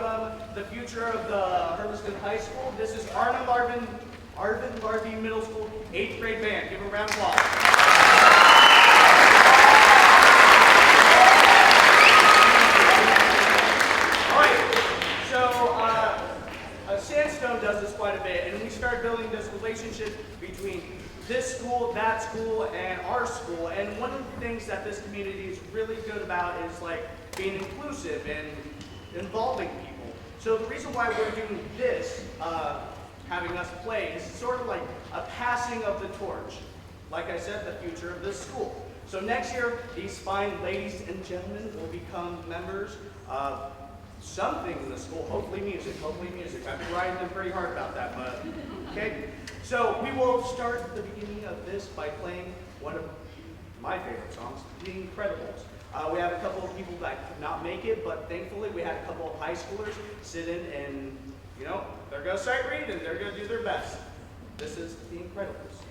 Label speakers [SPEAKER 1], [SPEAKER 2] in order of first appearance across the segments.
[SPEAKER 1] welcome the future of the Hermiston High School. This is Arvin Larvey Middle School 8th grade band. Give them a round of applause. All right, so Sandstone does this quite a bit, and we started building this relationship between this school, that school, and our school. And one of the things that this community is really good about is like being inclusive and involving people. So the reason why we're doing this, having us play, is sort of like a passing of the torch. Like I said, the future of this school. So next year, these fine ladies and gentlemen will become members of something in the school, hopefully music. I've been riding them pretty hard about that, but okay. So we will start the beginning of this by playing one of my favorite songs, The Incredibles. We have a couple of people that could not make it, but thankfully we had a couple of high schoolers sit in and, you know, they're going to sight read and they're going to do their best. This is The Incredibles.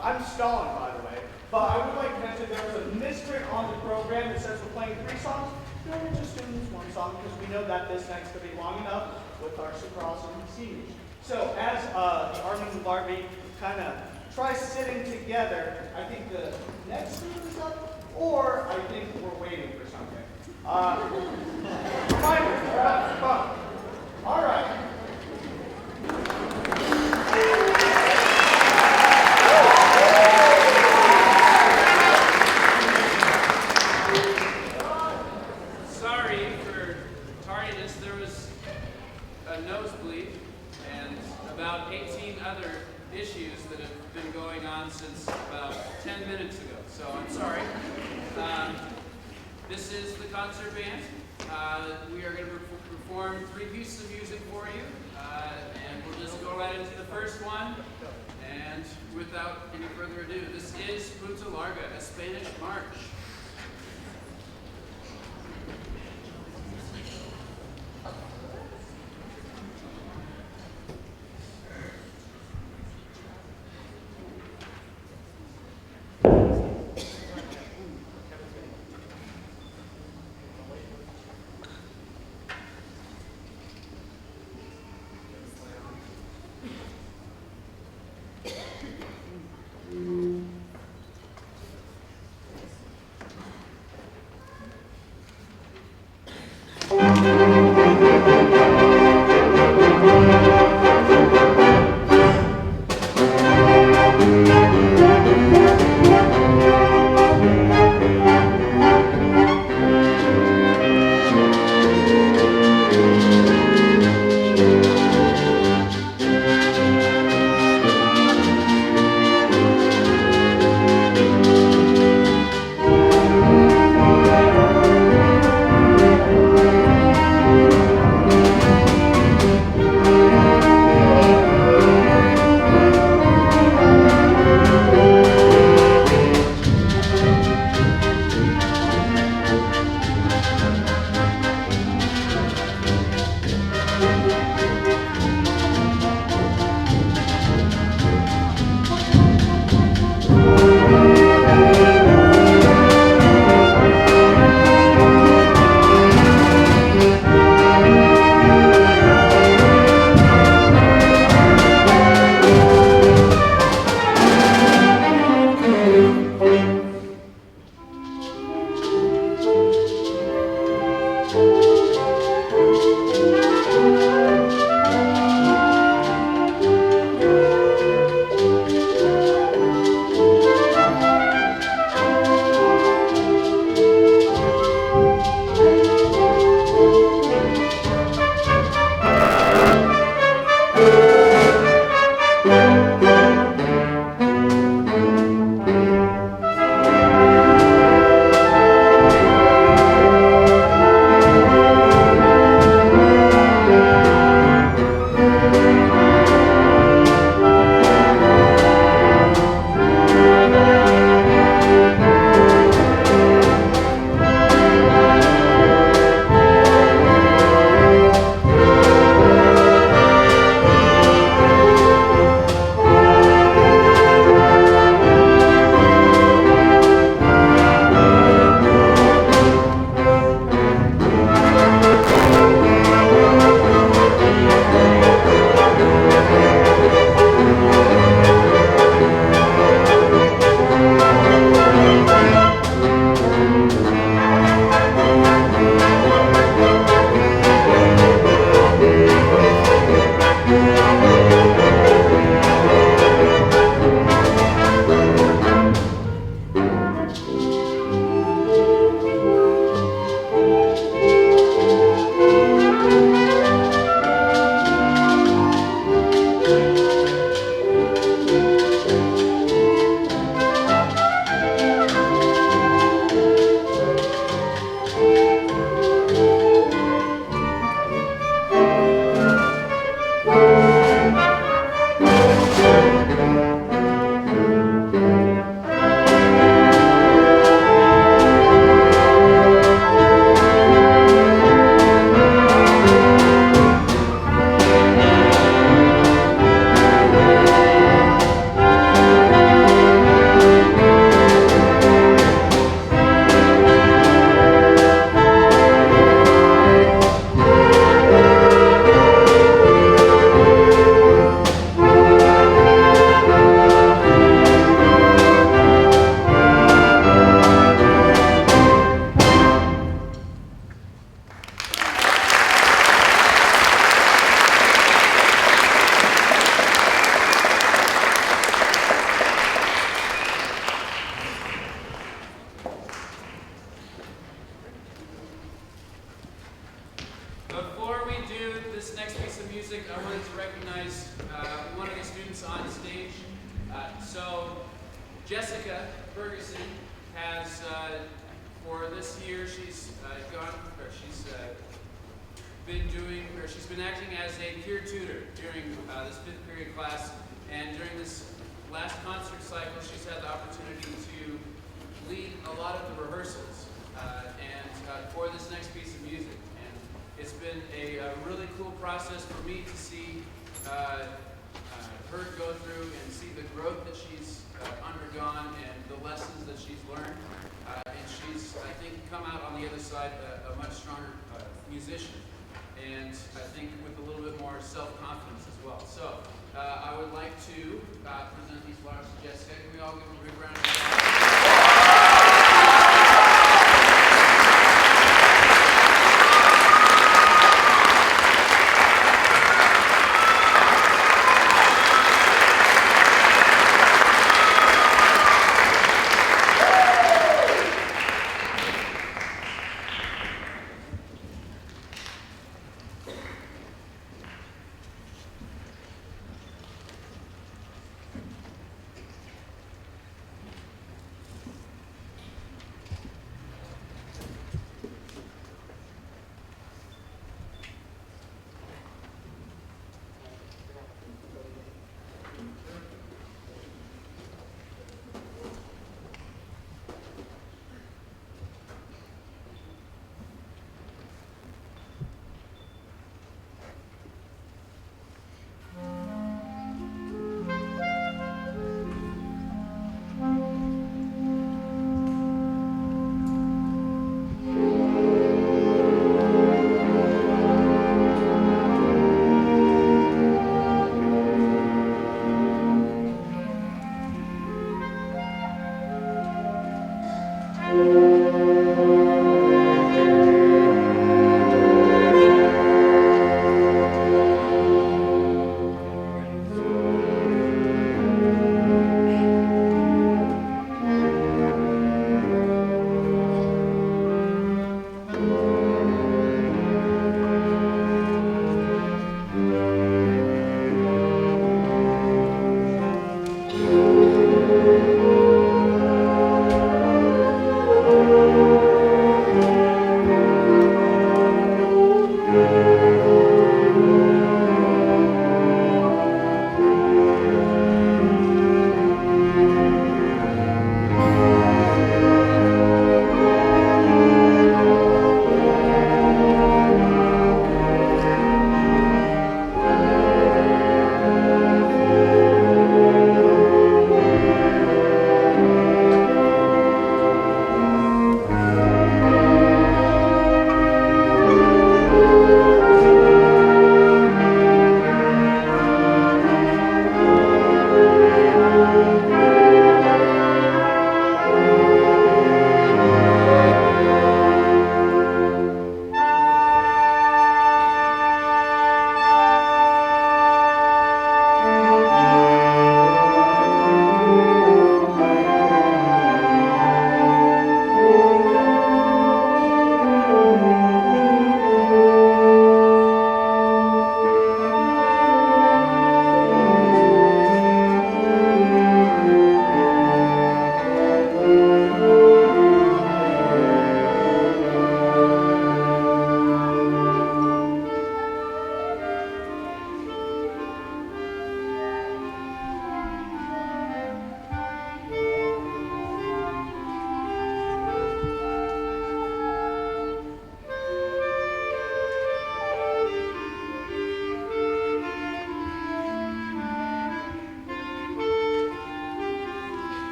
[SPEAKER 1] I'm stalling, by the way, but I would like to mention there was a misprint on the program that says we're playing 3 songs. No, we're just doing this 1 song because we know that this night's going to be long enough with our super awesome seniors. So as the Arvin Larvey kind of try sitting together, I think the next group is up, or I think we're waiting for something. Finally, we're having fun. All right.
[SPEAKER 2] About 18 other issues that have been going on since about 10 minutes ago, so I'm sorry. This is the concert band. We are going to perform 3 pieces of music for you, and we'll just go right into the first one. And without any further ado, this is Punta Larga, a Spanish march. students on stage. So Jessica Ferguson has, for this year, she's been acting as a peer tutor during this 5th period class, and during this last concert cycle, she's had the opportunity to lead a lot of the rehearsals for this next piece of music. And it's been a really cool process for me to see her go through and see the growth that she's undergone and the lessons that she's learned. And she's, I think, come out on the other side a much stronger musician. And I think with a little bit more self-confidence as well. So I would like to present these flowers to Jessica. Can we all give a big round of applause?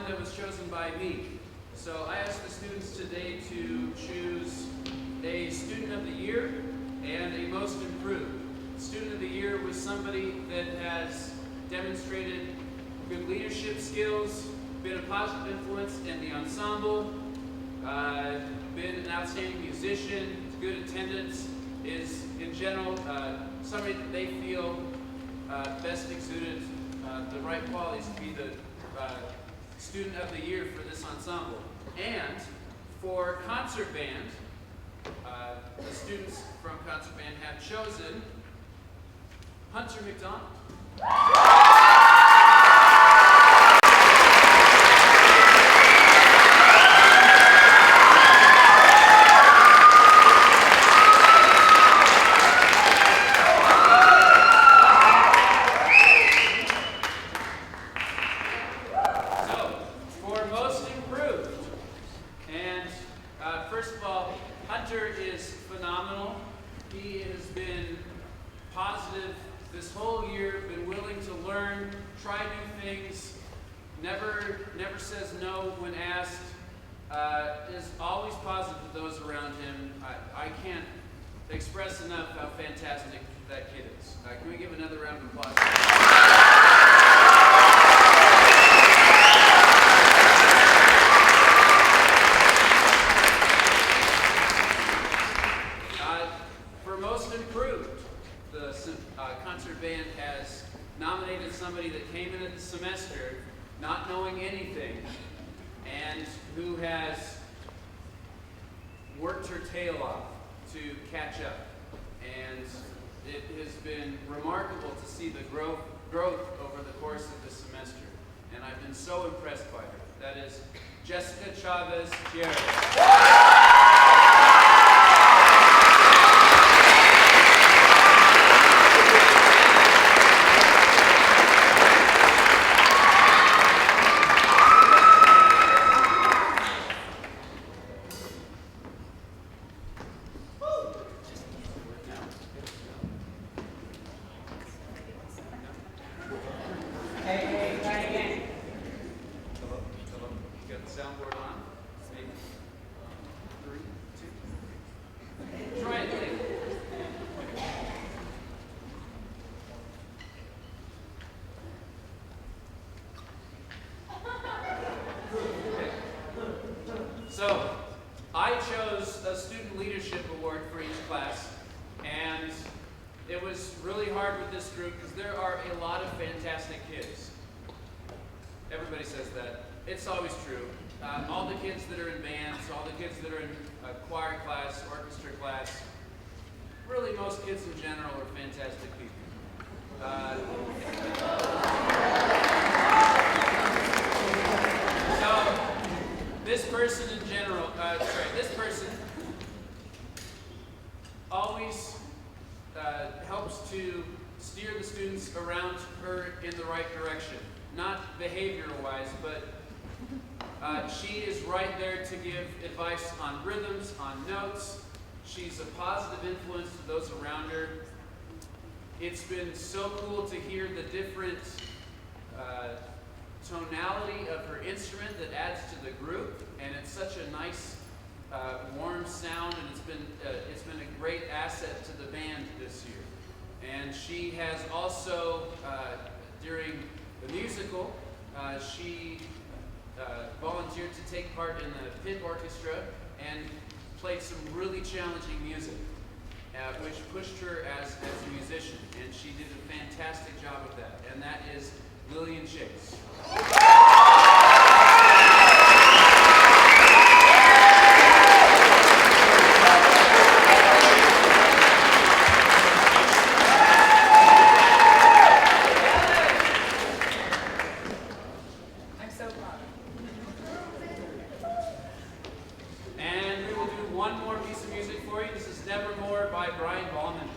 [SPEAKER 2] that was chosen by me. So I asked the students today to choose a Student of the Year and a Most Improved. Student of the Year was somebody that has demonstrated good leadership skills, been a positive influence in the ensemble, been an outstanding musician, good attendance, is in general somebody that they feel best exuded the right qualities to be the Student of the Year for this ensemble. And for concert band, the students from concert band have chosen Hunter McDonald. First of all, Hunter is phenomenal. He has been positive this whole year, been willing to learn, try new things, never says no when asked, is always positive to those around him. I can't express enough how fantastic that kid is. Can we give another round of applause? Concert band has nominated somebody that came in at the semester not knowing anything and who has worked her tail off to catch up. And it has been remarkable to see the growth over the course of this semester. And I've been so impressed by her. That is Jessica Chavez Jerry.
[SPEAKER 1] Hey, try it again.
[SPEAKER 2] Hello. You got the soundboard on? Maybe. 3, 2. Try it again. Okay. So, I chose a Student Leadership Award for each class, and it was really hard with this group because there are a lot of fantastic kids. Everybody says that. It's always true. All the kids that are in bands, all the kids that are in choir class, orchestra class, really most kids in general are fantastic people. So, this person in general, this person always helps to steer the students around her in the right direction. Not behavioral-wise, but she is right there to give advice on rhythms, on notes. She's a positive influence to those around her. It's been so cool to hear the different tonality of her instrument that adds to the group, and it's such a nice warm sound, and it's been a great asset to the band this year. And she has also, during the musical, she volunteered to take part in the pit orchestra and played some really challenging music, which pushed her as a musician, and she did a fantastic job of that, and that is Lillian Chase. One more piece of music for you. This is Nevermore by Brian Ballman.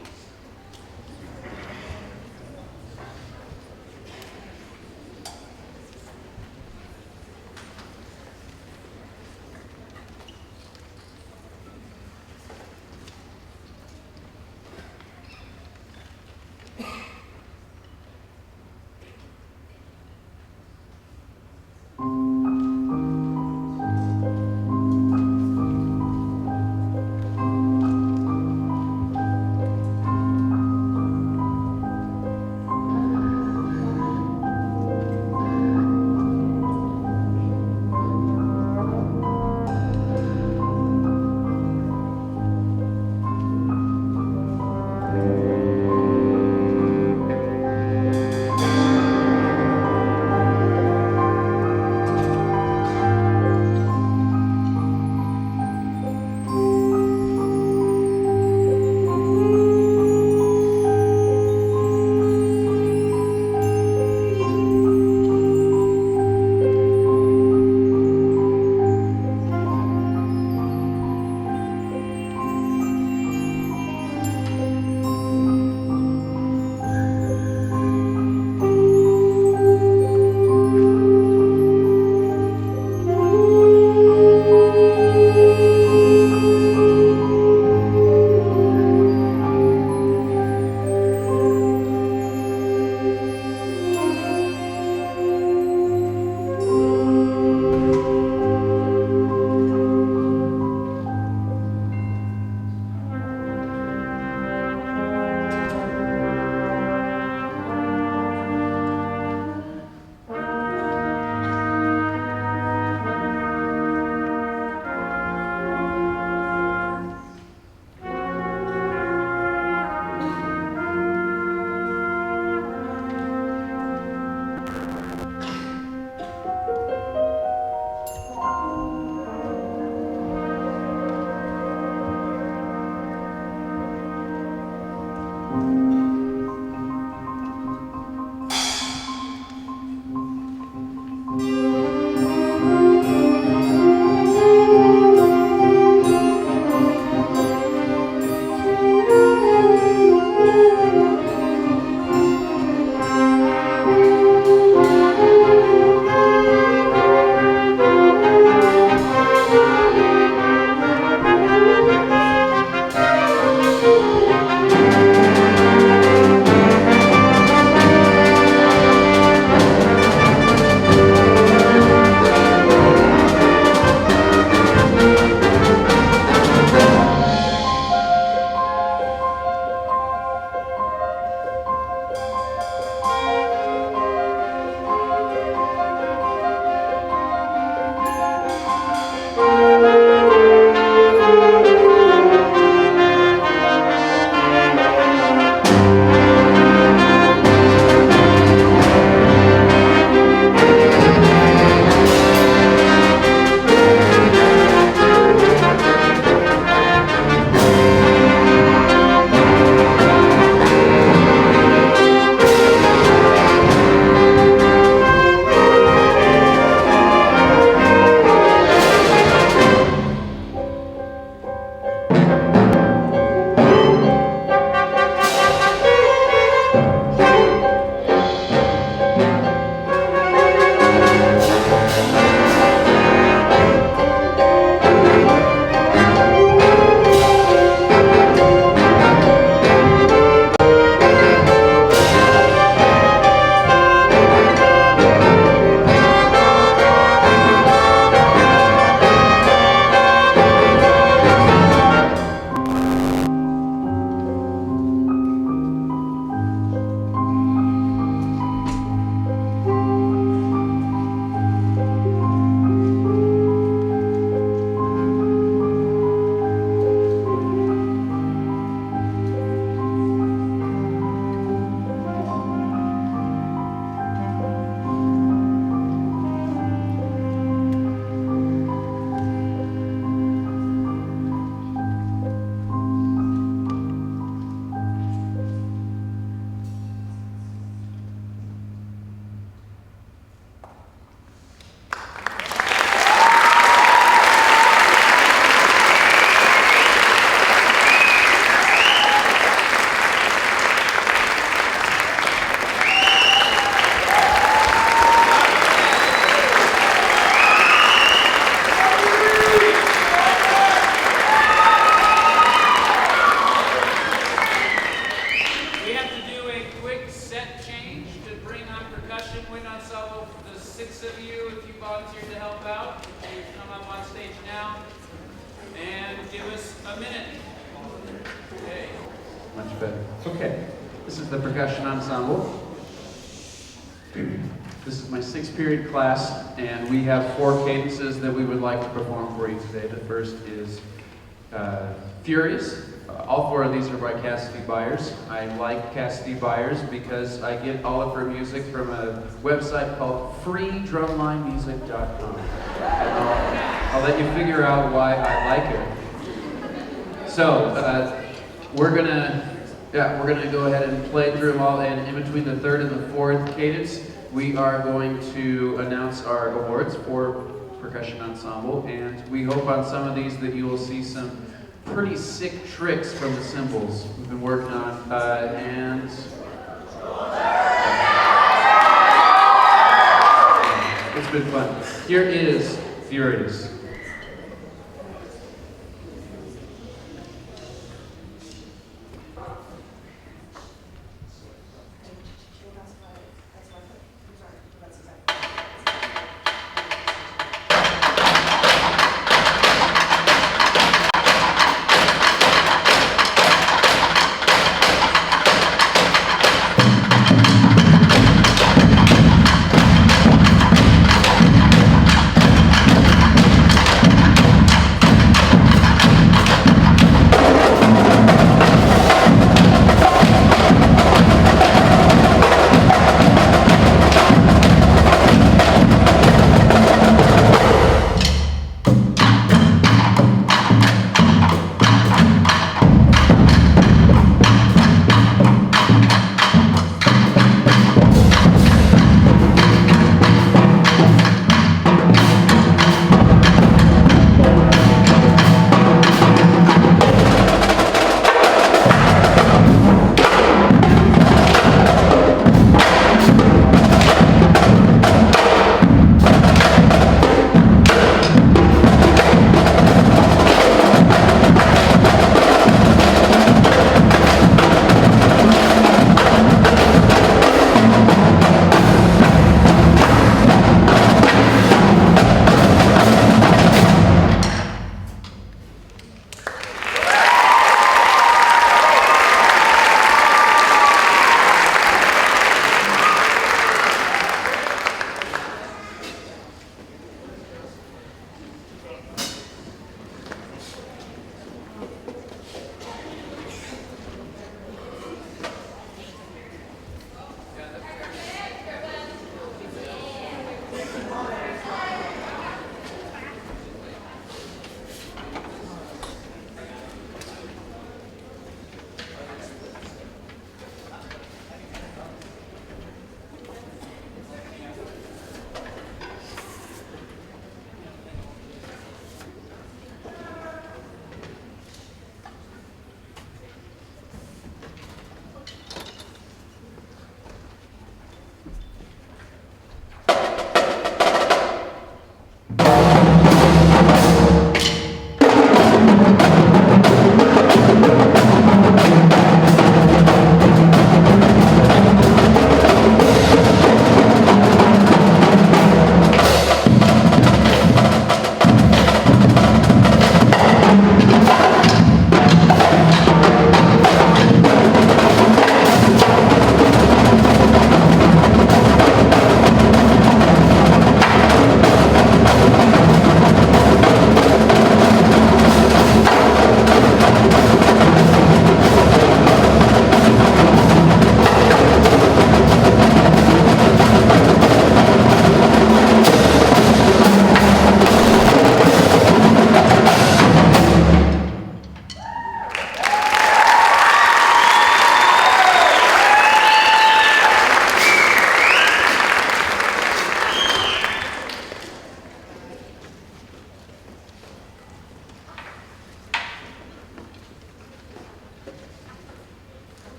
[SPEAKER 2] wind ensemble, the 6 of you, if you volunteered to help out, you come up on stage now and give us a minute. Okay.
[SPEAKER 3] Much better. Okay, this is the percussion ensemble. This is my 6th period class, and we have 4 cadences that we would like to perform for you today. The first is Furious. All 4 of these are by Cassidy Byers. I like Cassidy Byers because I get all of her music from a website called freedrumlinemusic.com. And I'll let you figure out why I like her. So, we're gonna go ahead and play through them all, and in between the 3rd and the 4th cadence, we are going to announce our awards for percussion ensemble, and we hope on some of these that you will see some pretty sick tricks from the cymbals we've been working on, and it's been fun. Here is Furious.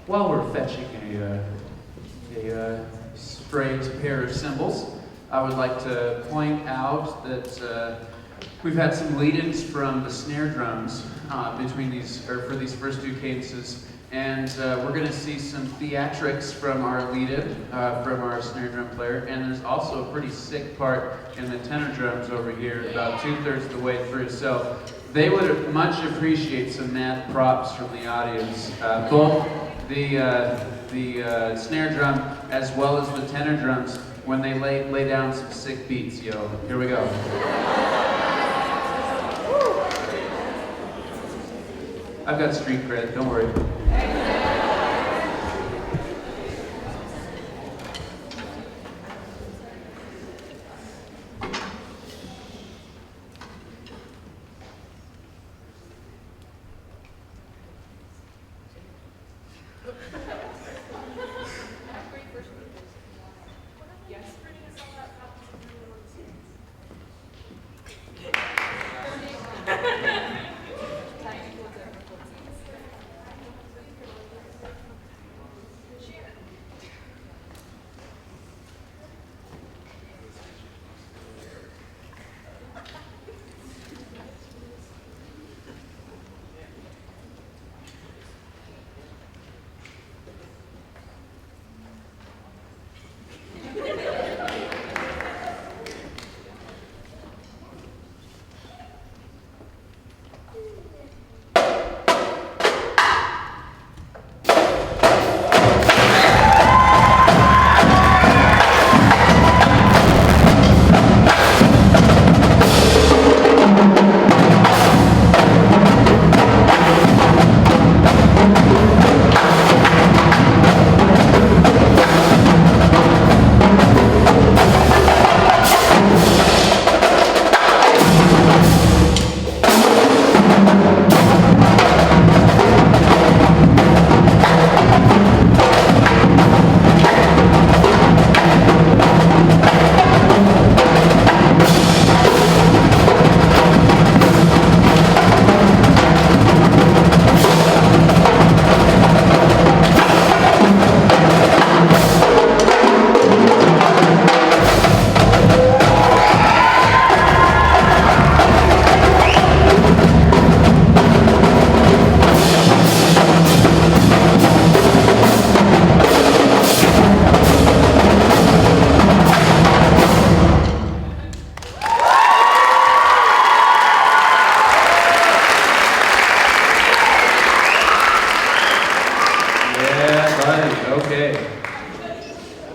[SPEAKER 3] While we're fetching a strange pair of cymbals, I would like to point out that We've had some lead-ins from the snare drums between these, or for these first two cadences, and we're going to see some theatrics from our lead-in, from our snare drum player, and there's also a pretty sick part in the tenor drums over here, about 2/3 of the way through. So they would much appreciate some mad props from the audience, both the snare drum as well as the tenor drums when they lay down some sick beats. Yo, here we go. I've got street cred, don't worry.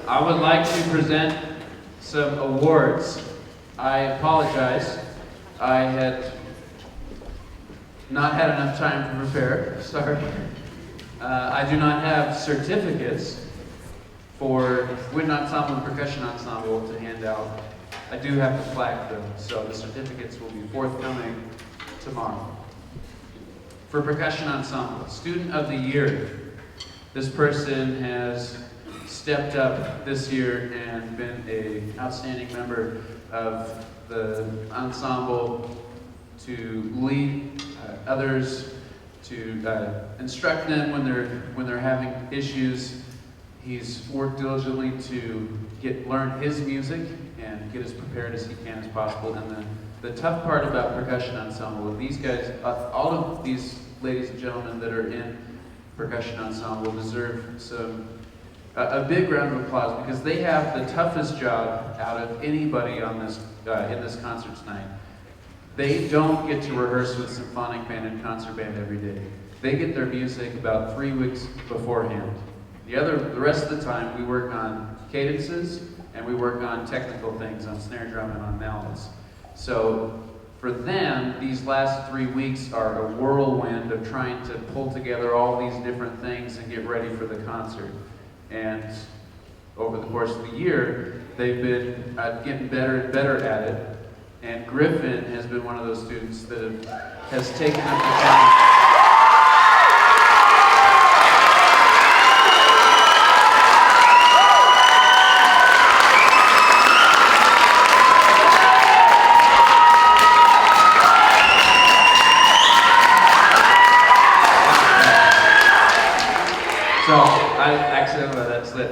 [SPEAKER 3] I would like to present some awards. I apologize. I had not had enough time to prepare. Sorry. I do not have certificates for wind ensemble and percussion ensemble to hand out. I do have the plaque though, so the certificates will be forthcoming tomorrow. For percussion ensemble, student of the year. This person has stepped up this year and been an outstanding member of the ensemble to lead others, to instruct them when they're having issues. He's worked diligently to learn his music and get as prepared as he can as possible. And the tough part about percussion ensemble, these guys, all of these ladies and gentlemen that are in percussion ensemble deserve a big round of applause because they have the toughest job out of anybody on this in this concert tonight. They don't get to rehearse with symphonic band and concert band every day. They get their music about 3 weeks beforehand. The rest of the time, we work on cadences and we work on technical things on snare drum and on mallets. So for them, these last 3 weeks are a whirlwind of trying to pull together all these different things and get ready for the concert. And over the course of the year, they've been getting better and better at it. And Griffin has been one of those students that has taken up the challenge.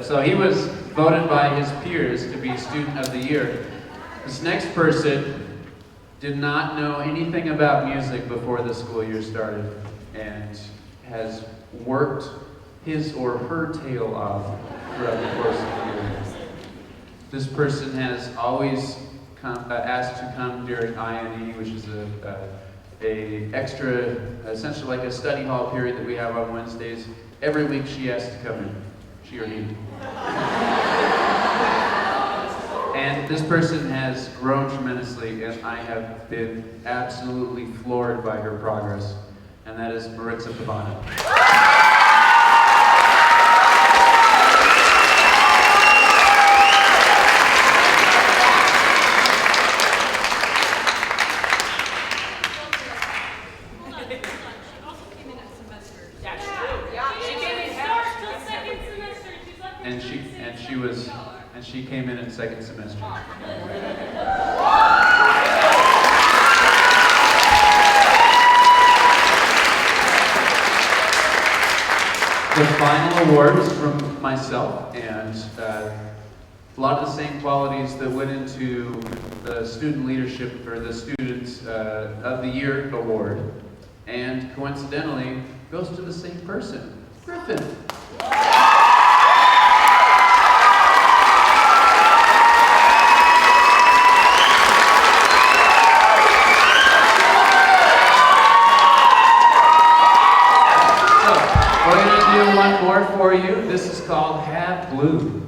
[SPEAKER 3] So he was voted by his peers to be Student of the Year. This next person did not know anything about music before the school year started and has worked his or her tail off throughout the course of the year. This person has always asked to come during I&E, which is a extra, essentially like a study hall period that we have on Wednesdays. Every week she has to come in, she or he. And this person has grown tremendously, and I have been absolutely floored by her progress, and that is Maritza Pavano. And she came in second semester. The final award is from myself, and a lot of the same qualities that went into the student leadership or the Students of the Year award, and coincidentally goes to the same person, Griffin. One more for you. This is called Have Blue.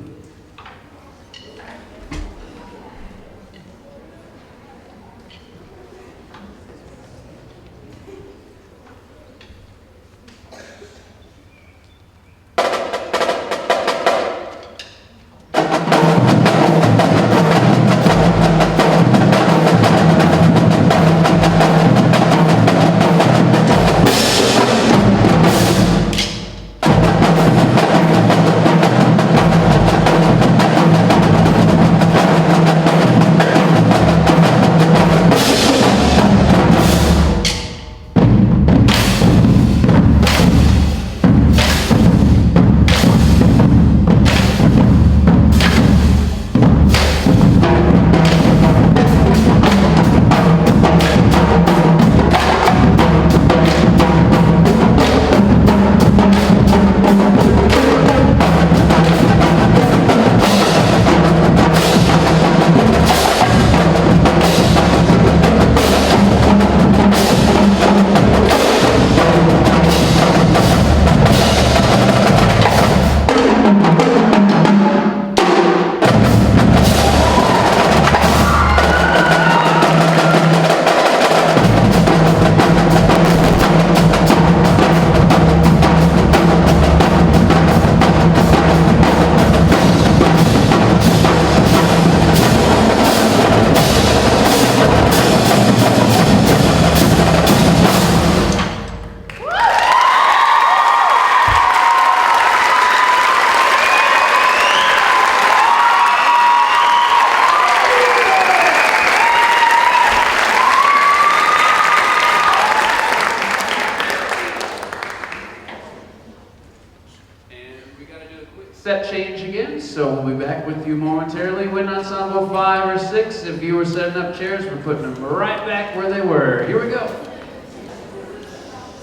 [SPEAKER 3] Set change again, so we'll be back with you momentarily. When Ensemble 5 or 6, if you were setting up chairs, we're putting them right back where they were. Here we go.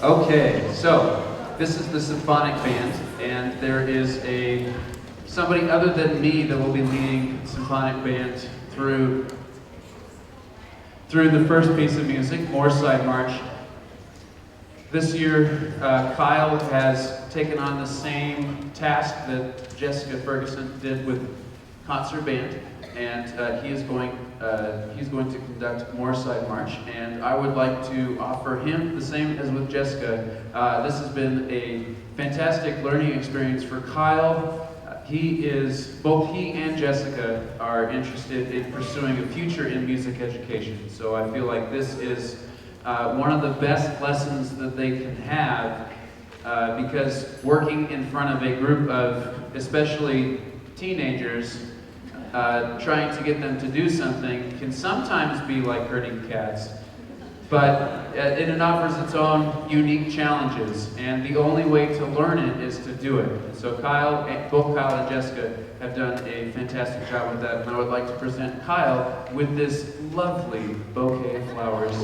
[SPEAKER 3] Okay, so this is the symphonic band, and there is somebody other than me that will be leading the symphonic band through the first piece of music, Moorside March. This year, Kyle has taken on the same task that Jessica Ferguson did with concert band, and he's going to conduct Moorside March. And I would like to offer him the same as with Jessica. This has been a fantastic learning experience for Kyle. Both he and Jessica are interested in pursuing a future in music education. So I feel like this is one of the best lessons that they can have, because working in front of a group of, especially teenagers, trying to get them to do something can sometimes be like herding cats. But and it offers its own unique challenges, and the only way to learn it is to do it. And so both Kyle and Jessica have done a fantastic job with that, and I would like to present Kyle with this lovely bouquet of flowers.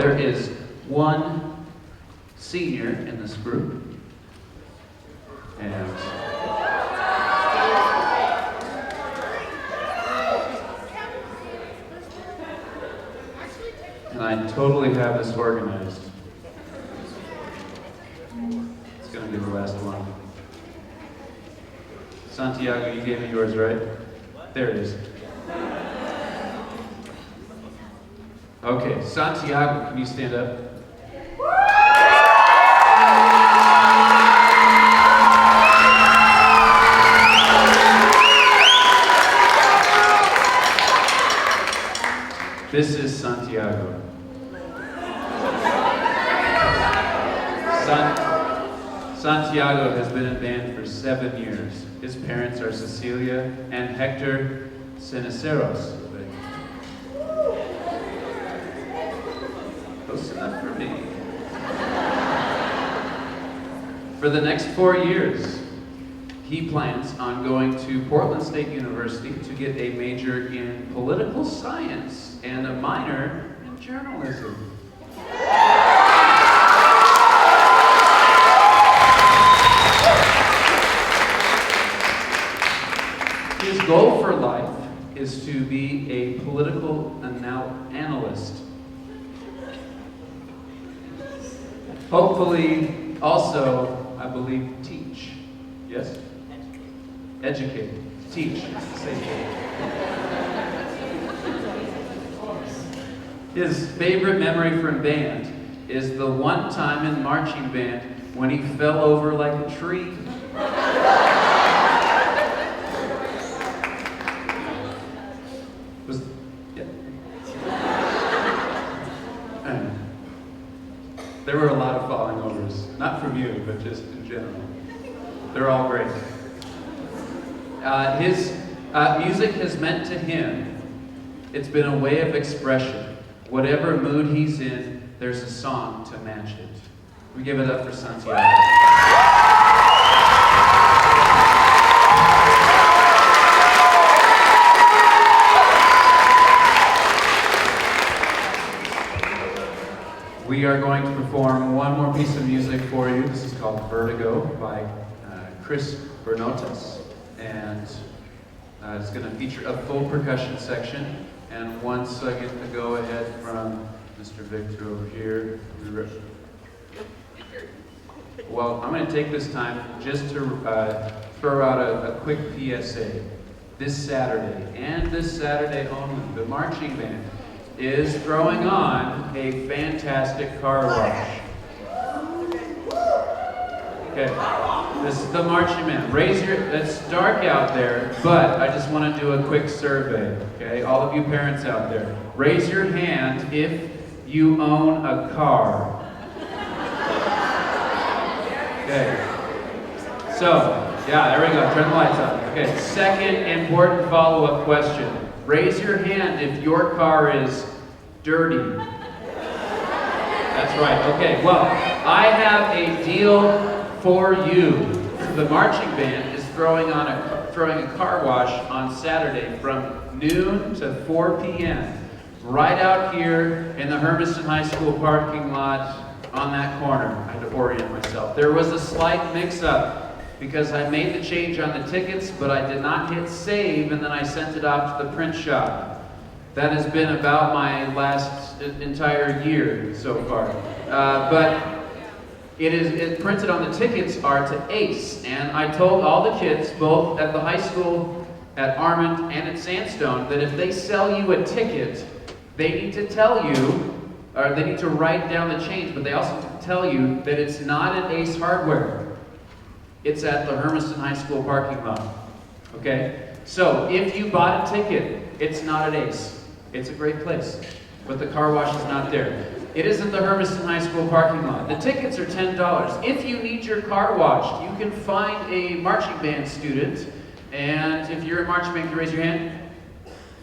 [SPEAKER 3] there is one senior in this group. And I totally have this organized. It's going to be the last one. Santiago, you gave me yours, right? There it is. Okay, Santiago, can you stand up? This is Santiago. Santiago has been in band for 7 years. His parents are Cecilia and Hector Ceniceros. Close enough for me. For the next 4 years, he plans on going to Portland State University to get a major in political science and a minor in journalism. His goal for life is to be a political analyst. Hopefully, also, I believe, teach. Yes? Educate. Teach. It's the same thing. His favorite memory from band is the one time in marching band when he fell over like a tree. There were a lot of falling overs. Not from you, but just in general. They're all great. His music has meant to him, it's been a way of expression. Whatever mood he's in, there's a song to match it. We give it up for Santiago. We are going to perform one more piece of music for you. This is called Vertigo by Chris Bernotas. And it's going to feature a full percussion section. And once I get the go-ahead from Mr. Victor over here. Well, I'm going to take this time just to throw out a quick PSA. This Saturday, and this Saturday only, the marching band is throwing on a fantastic car wash. Okay, this is the marching band. It's dark out there, but I just want to do a quick survey, okay? All of you parents out there, raise your hand if you own a car. Okay, so, yeah, there we go, turn the lights on. Okay, second important follow-up question. Raise your hand if your car is dirty. That's right. Okay, well, I have a deal for you. The marching band is throwing a car wash on Saturday from noon to 4 p.m. right out here in the Hermiston High School parking lot on that corner. I had to orient myself. There was a slight mix-up because I made the change on the tickets, but I did not hit save, and then I sent it off to the print shop. That has been about my last entire year so far. But it printed on the tickets are to Ace, and I told all the kids, both at the high school, at Armand, and at Sandstone, that if they sell you a ticket, they need to tell you, or they need to write down the change, but they also need to tell you that it's not at Ace Hardware. It's at the Hermiston High School parking lot. Okay? So, if you bought a ticket, it's not at Ace. It's a great place, but the car wash is not there. It is at the Hermiston High School parking lot. The tickets are $10. If you need your car washed, you can find a marching band student, and if you're a marching band, can you raise your hand?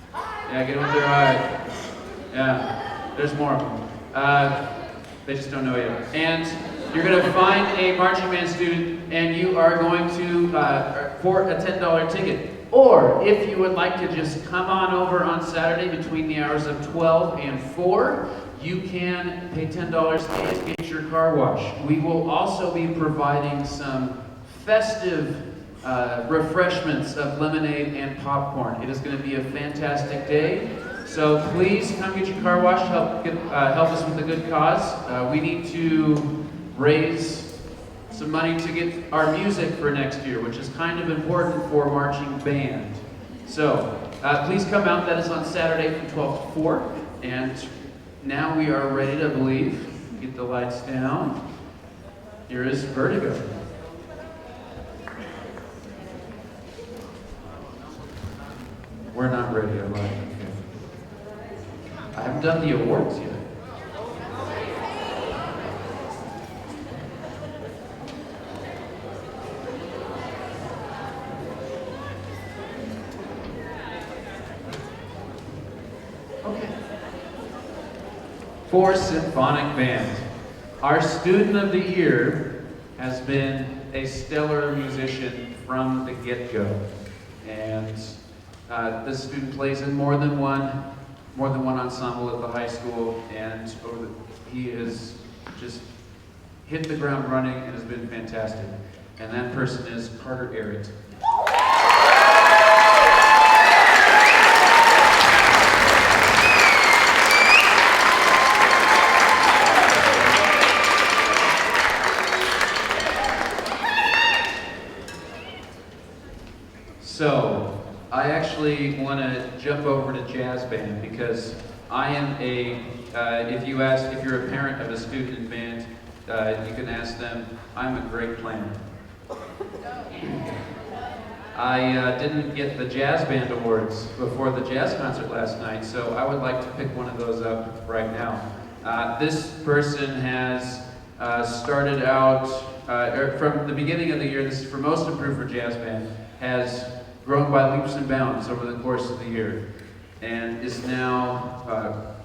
[SPEAKER 3] Yeah, get them there. All right. Yeah, there's more of them. They just don't know yet. And you're going to find a marching band student, and you are going to, for a $10 ticket. Or, if you would like to just come on over on Saturday between the hours of 12 and 4, you can pay $10 and get your car wash. We will also be providing some festive refreshments of lemonade and popcorn. It is going to be a fantastic day. So please come get your car washed, help us with a good cause. We need to raise some money to get our music for next year, which is kind of important for marching band. So please come out. That is on Saturday from 12 to 4. And now we are ready to believe. Get the lights down. Here is Vertigo. We're not ready, I lied. Okay. I haven't done the awards yet. Okay. For Symphonic Band, our student of the year has been a stellar musician from the get-go. And this student plays in more than one ensemble at the high school, and he has just hit the ground running and has been fantastic. And that person is Carter Arrett. So, I actually want to jump over to jazz band because I am if you're a parent of a student in band, you can ask them, I'm a great planner. I didn't get the jazz band awards before the jazz concert last night, so I would like to pick one of those up right now. This person has started out, from the beginning of the year, this is for Most Improved for Jazz Band, has grown by leaps and bounds over the course of the year, and is now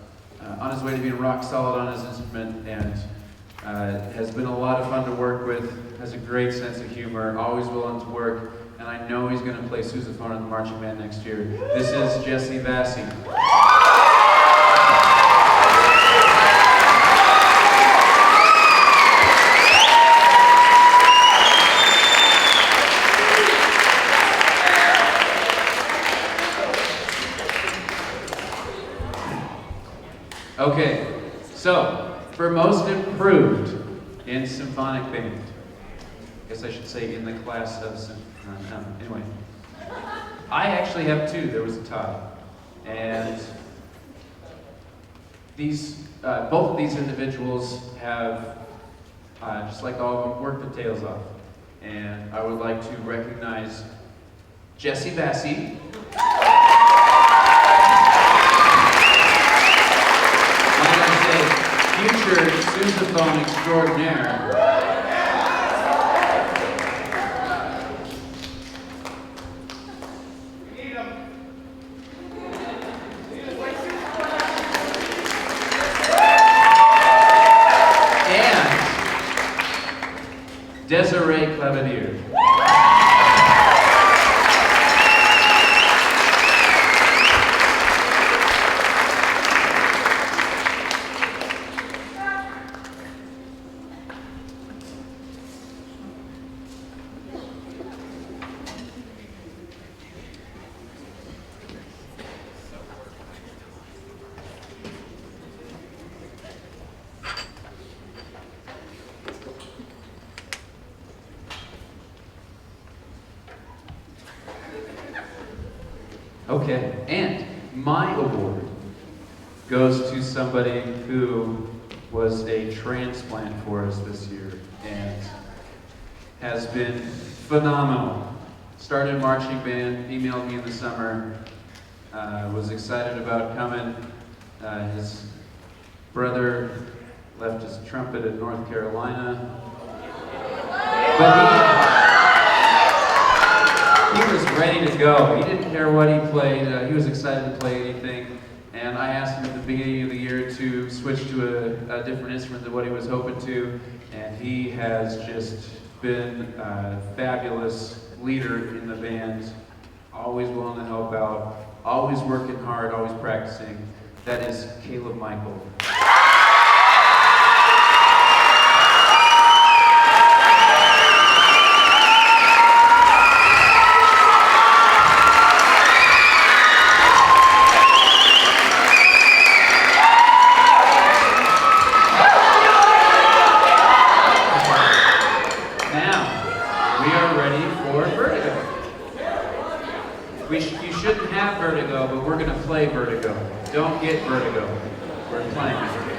[SPEAKER 3] on his way to being rock solid on his instrument, and has been a lot of fun to work with, has a great sense of humor, always willing to work, and I know he's going to play sousaphone in the marching band next year. This is Jesse Vassy. Okay, so for Most Improved in Symphonic Band, I guess I should say in the class of anyway, I actually have two. There was a tie, and both of these individuals have, just like all of them, worked their tails off, and I would like to recognize Jesse Vassy. Future sousaphone extraordinaire. And Desiree Clavadier. Okay, and my award goes to somebody who was a transplant for us this year and has been phenomenal. Started marching band, emailed me in the summer, was excited about coming. His brother left his trumpet at North Carolina, but he was ready to go. He didn't care what he played. He was excited to play anything. And I asked him at the beginning of the year to switch to a different instrument than what he was hoping to. And he has just been a fabulous leader in the band. Always willing to help out. Always working hard, always practicing. That is Caleb Michael. play vertigo. Don't get vertigo. We're playing.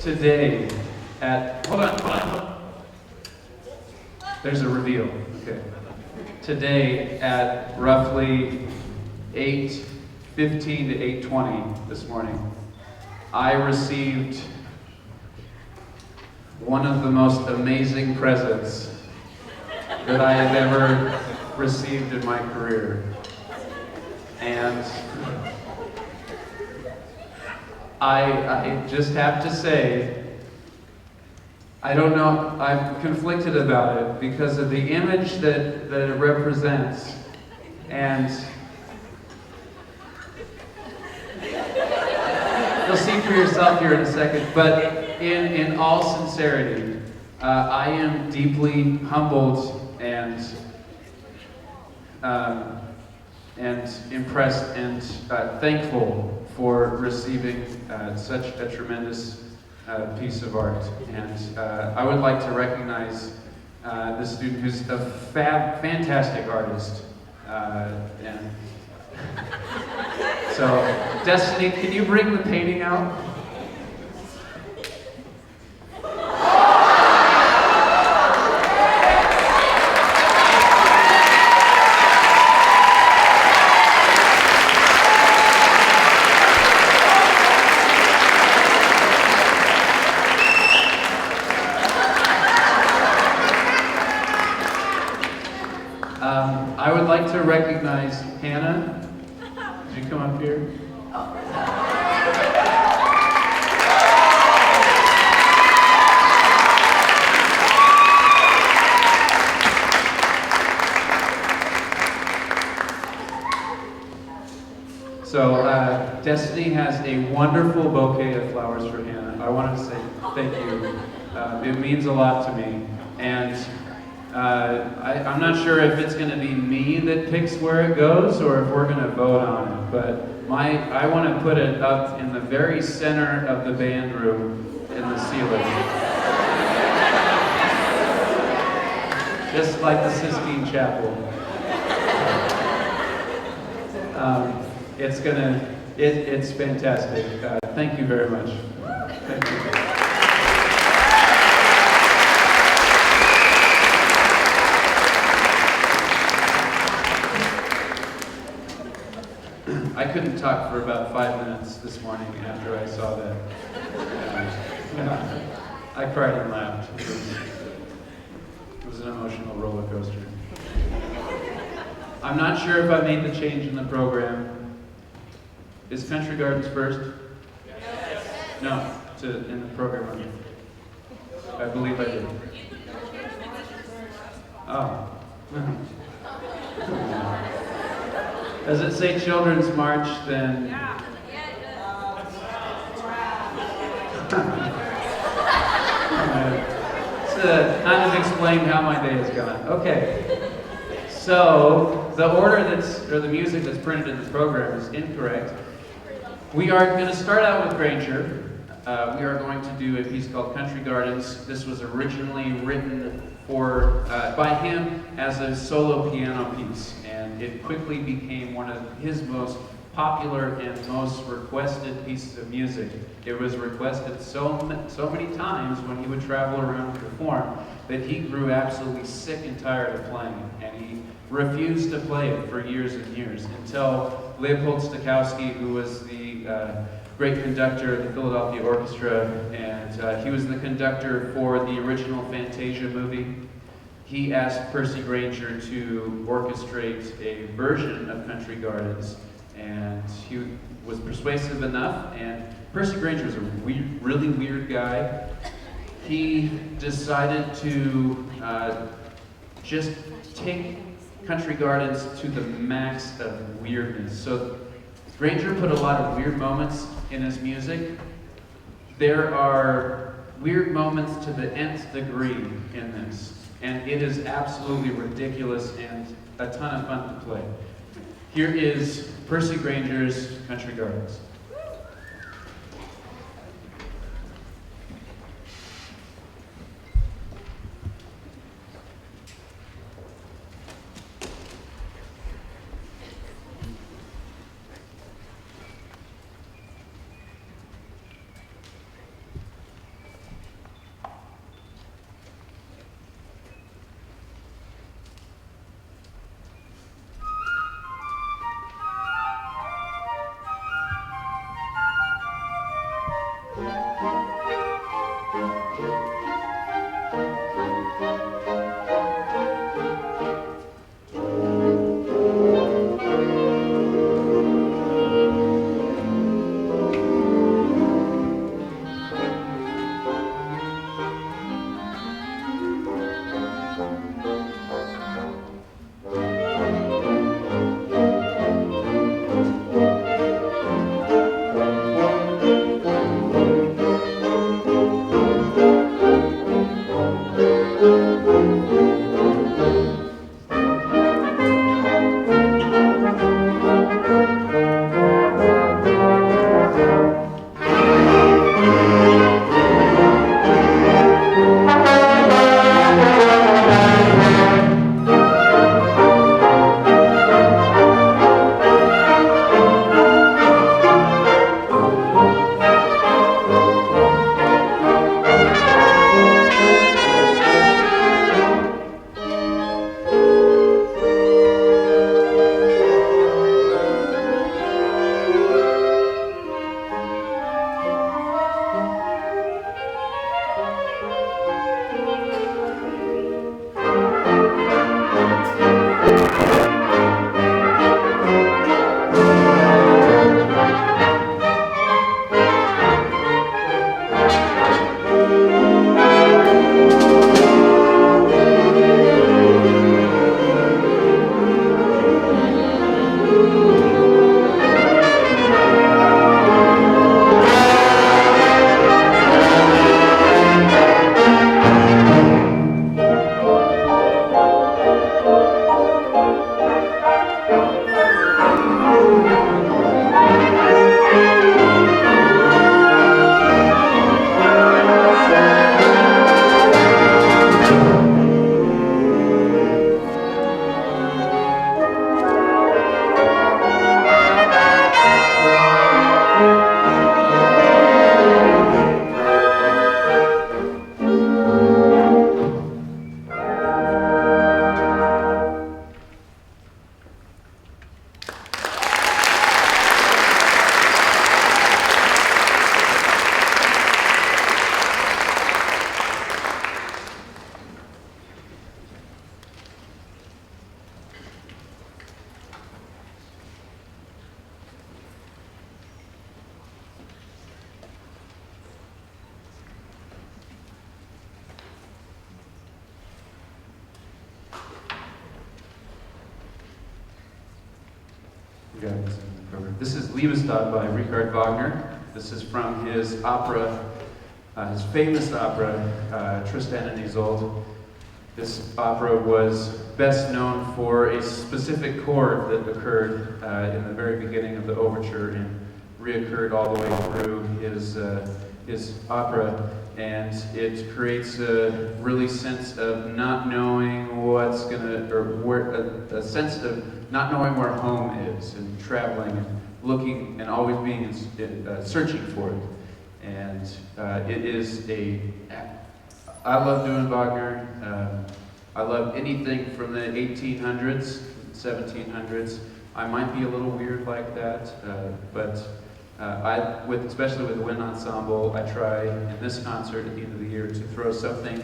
[SPEAKER 3] Today at, hold on. There's a reveal, okay. Today at roughly 8:15 to 8:20 this morning, I received one of the most amazing presents that I have ever received in my career. And I just have to say, I don't know, I'm conflicted about it because of the image that it represents. And you'll see for yourself here in a second, but in all sincerity, I am deeply humbled and impressed and thankful for receiving such a tremendous piece of art. And I would like to recognize this student who's a fantastic artist. And so, Destiny, can you bring the painting out? I would like to recognize Hannah. Could you come up here? So, Destiny has a wonderful bouquet of flowers for Hannah. I wanted to say thank you. It means a lot to me. And I'm not sure if it's going to be me that picks where it goes or if we're going to vote on it, but I want to put it up in the very center of the band room in the ceiling. Just like the Sistine Chapel. It's fantastic. Thank you very much. Thank you. I couldn't talk for about 5 minutes this morning after I saw that. I cried and laughed. It was an emotional roller coaster. I'm not sure if I made the change in the program. Is Country Gardens first? Yes. No, in the program. I believe I did. Oh. Does it say Children's March, then? Yeah. To kind of explain how my day has gone. Okay. So, the order or the music that's printed in the program is incorrect. We are going to start out with Granger. We are going to do a piece called Country Gardens. This was originally written by him as a solo piano piece, and it quickly became one of his most popular and most requested pieces of music. It was requested so many times when he would travel around and perform that he grew absolutely sick and tired of playing it, and he refused to play it for years and years until Leopold Stokowski, who was the great conductor of the Philadelphia Orchestra, and he was the conductor for the original Fantasia movie. He asked Percy Granger to orchestrate a version of Country Gardens, and he was persuasive enough, and Percy Granger was a really weird guy. He decided to just take Country Gardens to the max of weirdness. So Granger put a lot of weird moments in his music. There are weird moments to the nth degree in this, and it is absolutely ridiculous and a ton of fun to play. Here is Percy Granger's Country Gardens. Yeah, it's in the program. This is Liebestod by Richard Wagner. This is from his opera, his famous opera, Tristan and Isolde. This opera was best known for a specific chord that occurred in the very beginning of the overture and reoccurred all the way through his opera, and it creates a really sense of not knowing what's gonna, or where, a sense of not knowing where home is, and traveling and looking and always being searching for it. And it is I love doing Wagner. I love anything from the 1800s, 1700s. I might be a little weird like that, but especially with the wind ensemble, I try in this concert at the end of the year to throw something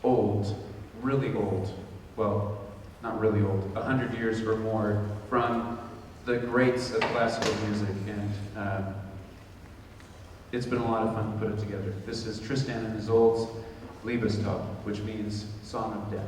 [SPEAKER 3] old, really old, well, not really old, 100 years or more from the greats of classical music, and it's been a lot of fun to put it together. This is Tristan and Isolde's Liebestod, which means Song of Death.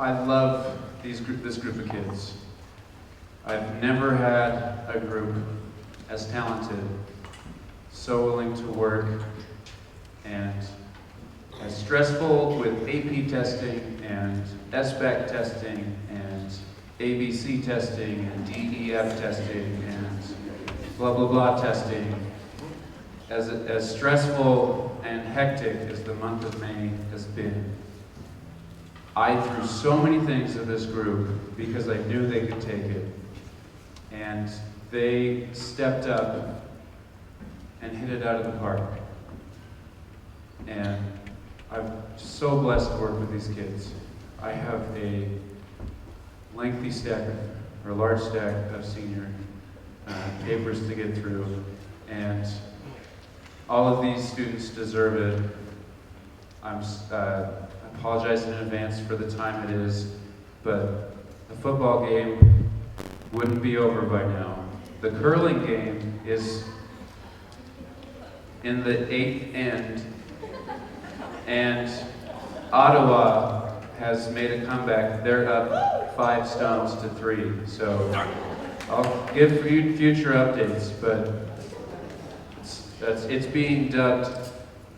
[SPEAKER 3] I love this group of kids. I've never had a group as talented, so willing to work, and as stressful with AP testing and SBAC testing and ABC testing and DEF testing and blah blah blah testing. As stressful and hectic as the month of May has been, I threw so many things at this group because I knew they could take it. And they stepped up and hit it out of the park. And I'm so blessed to work with these kids. I have a lengthy stack or large stack of senior papers to get through, and all of these students deserve it. I apologize in advance for the time it is, but the football game wouldn't be over by now. The curling game is in the 8th end, and Ottawa has made a comeback. They're up 5 stones to 3. So I'll give you future updates, but it's being dubbed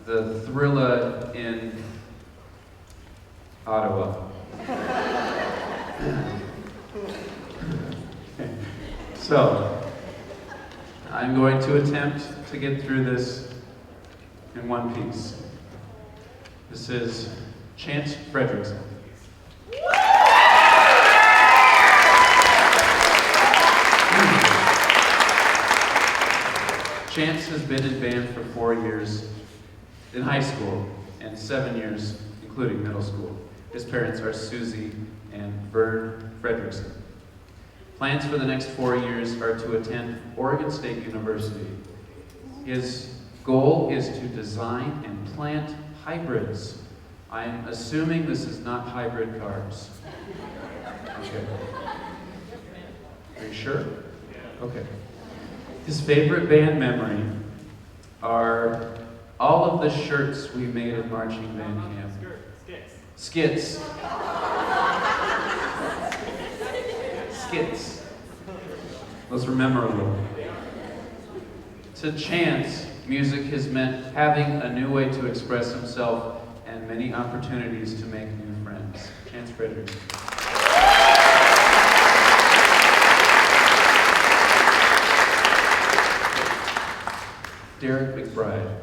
[SPEAKER 3] the Thrilla in Ottawa. So I'm going to attempt to get through this in one piece. This is Chance Fredrickson. Chance has been in band for 4 years in high school and 7 years, including middle school. His parents are Susie and Vern Fredrickson. Plans for the next 4 years are to attend Oregon State University. His goal is to design and plant hybrids. I'm assuming this is not hybrid cars. Okay. Are you sure? Okay. His favorite band memory are all of the shirts we made at marching band camp. Skits. Skits. Those were memorable. To Chance, music has meant having a new way to express himself and many opportunities to make new friends. Chance Frederick. Derek McBride.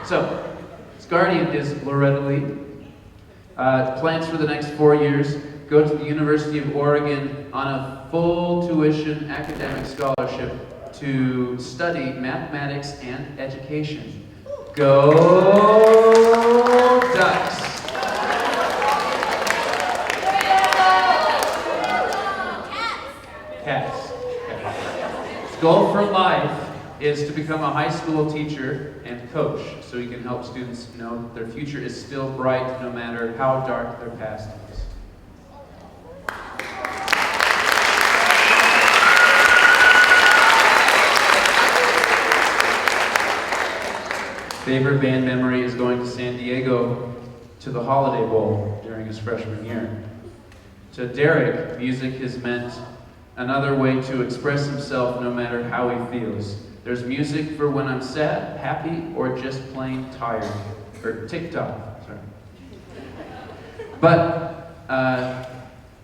[SPEAKER 3] So, his guardian is Loretta Lee. Plans for the next 4 years: go to the University of Oregon on a full tuition academic scholarship to study mathematics and education. Go Ducks! Cats. His goal for life is to become a high school teacher and coach, so he can help students know that their future is still bright no matter how dark their past is. Favorite band memory is going to San Diego to the Holiday Bowl during his freshman year. To Derek, music has meant another way to express himself no matter how he feels. There's music for when I'm sad, happy, or just plain tired. Or ticked off, sorry. But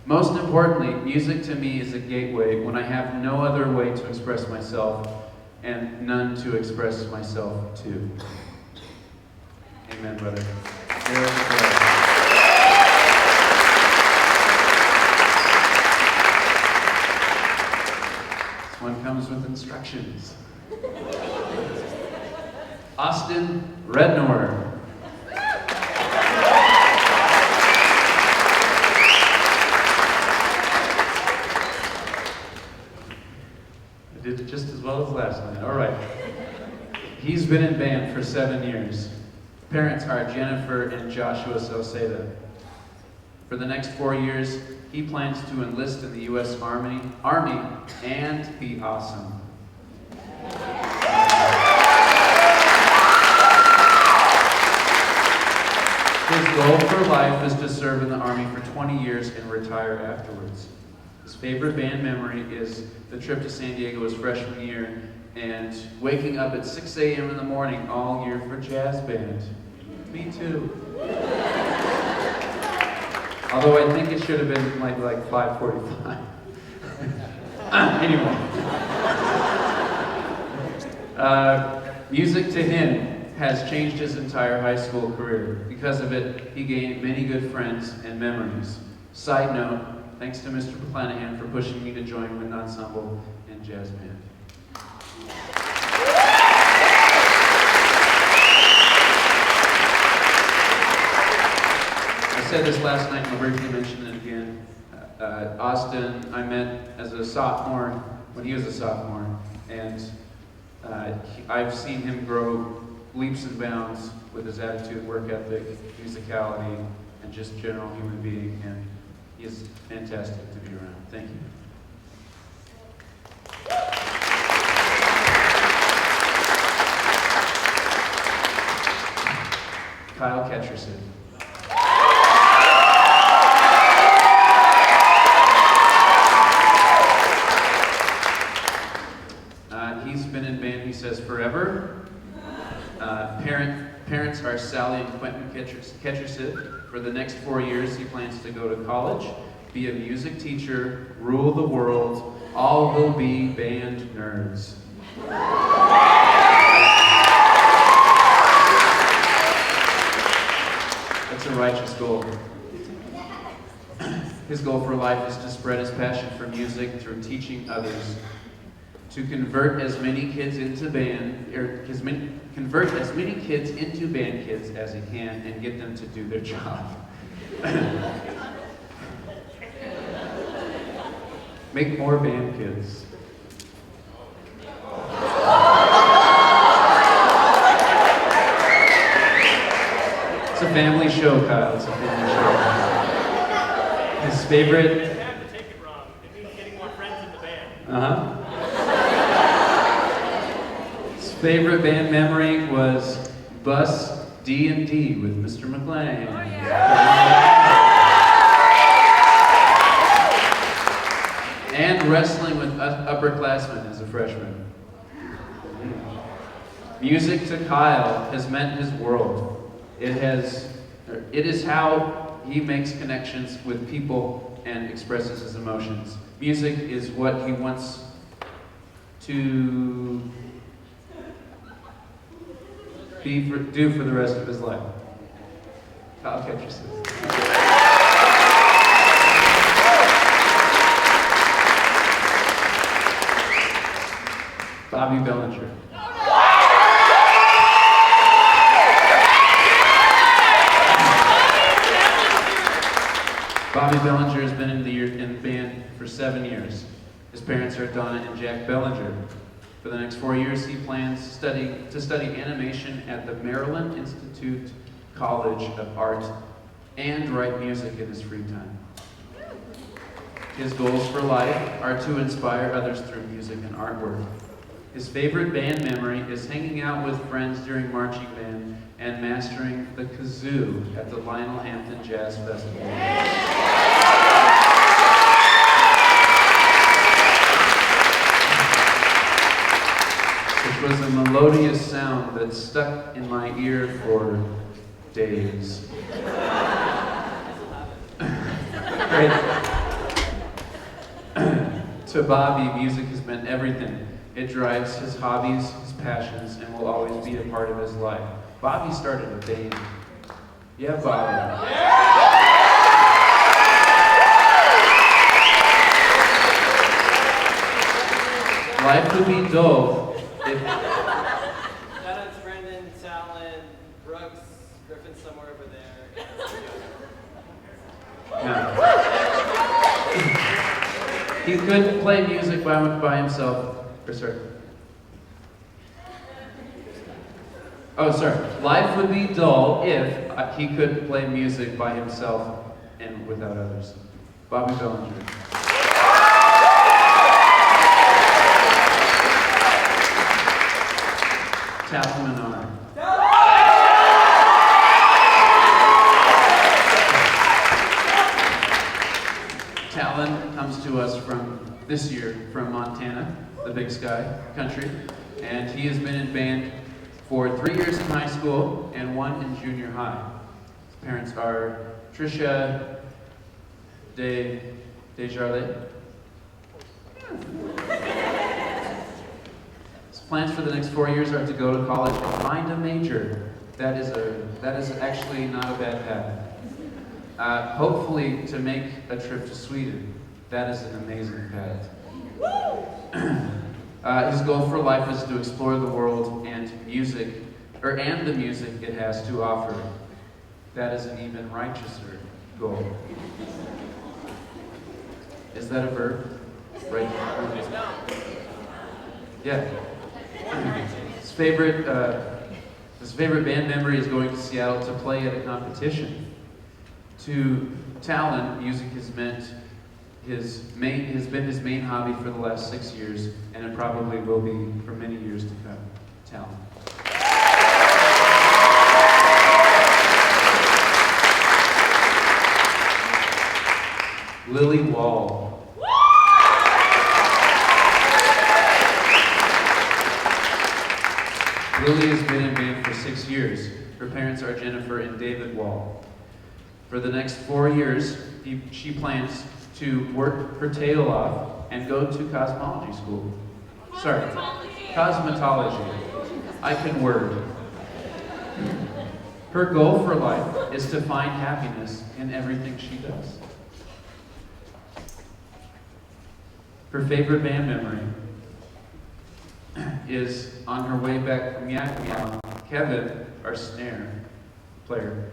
[SPEAKER 3] most importantly, music to me is a gateway when I have no other way to express myself and none to express myself to. Amen, brother. This one comes with instructions. Austin Rednor. I did just as well as last night. All right. He's been in band for 7 years. Parents are Jennifer and Joshua Soseda. For the next 4 years, he plans to enlist in the U.S. Army and be awesome. His goal for life is to serve in the Army for 20 years and retire afterwards. His favorite band memory is the trip to San Diego his freshman year and waking up at 6 a.m. in the morning all year for jazz band. Me too. Although I think it should have been like 5:45. Anyway. Music to him has changed his entire high school career. Because of it, he gained many good friends and memories. Side note, thanks to Mr. McClanahan for pushing me to join wind ensemble and jazz band. I said this last night, and I'll briefly mention it again. Austin, I met as a sophomore, when he was a sophomore, and I've seen him grow leaps and bounds with his attitude, work ethic, musicality, and just general human being, and he is fantastic to be around. Thank you. Kyle Ketcherson. He's been in band, he says, forever. Parents are Sally and Quentin Ketcherson. For the next 4 years, he plans to go to college, be a music teacher, rule the world. All will be band nerds. That's a righteous goal. His goal for life is to spread his passion for music through teaching others. To convert as many kids into band, convert as many kids into band kids as he can and get them to do their job. Make more band kids. It's a family show, Kyle. It's a family show. His favorite.
[SPEAKER 4] You have to take it wrong. It means getting more friends in the band.
[SPEAKER 3] Uh-huh. His favorite band memory was Bus D&D with Mr. McLean.
[SPEAKER 4] Oh, yeah.
[SPEAKER 3] And wrestling with upperclassmen as a freshman. Music to Kyle has meant his world. It is how he makes connections with people and expresses his emotions. Music is what he wants to do for the rest of his life. Kyle Ketcherson. Bobby Bellinger. Bobby Bellinger has been in the band for 7 years. His parents are Donna and Jack Bellinger. For the next 4 years, he plans to study animation at the Maryland Institute College of Art and write music in his free time. His goals for life are to inspire others through music and artwork. His favorite band memory is hanging out with friends during marching band and mastering the kazoo at the Lionel Hampton Jazz Festival. Which was a melodious sound that stuck in my ear for days. Great. To Bobby, music has meant everything. It drives his hobbies, his passions, and will always be a part of his life. Bobby started a band. Yeah, Bobby. Life would be dull if...
[SPEAKER 5] Shout out to Brendan, Talon, Brooks, Griffin somewhere over there.
[SPEAKER 3] No. He couldn't play music by himself. Or sorry. Oh, sorry. Life would be dull if he could play music by himself and without others. Bobby Bellinger. Talon Menard. Talon comes to us from this year from Montana, the Big Sky country, and he has been in band for 3 years in high school and 1 in junior high. His parents are Tricia Desjardins. His plans for the next 4 years are to go to college and find a major. That is actually not a bad path. Hopefully to make a trip to Sweden. That is an amazing path. His goal for life is to explore the world and the music it has to offer. That is an even righteouser goal. Is that a verb? Right. Yeah. His favorite band memory is going to Seattle to play at a competition. To Talon, music has been his main hobby for the last 6 years, and it probably will be for many years to come. Talon. Lily Wall. Lily has been in band for 6 years. Her parents are Jennifer and David Wall. For the next 4 years, she plans to work her tail off and go to cosmology school. Sorry, cosmetology. I can word. Her goal for life is to find happiness in everything she does. Her favorite band memory is on her way back from Yakima. Kevin, our snare player,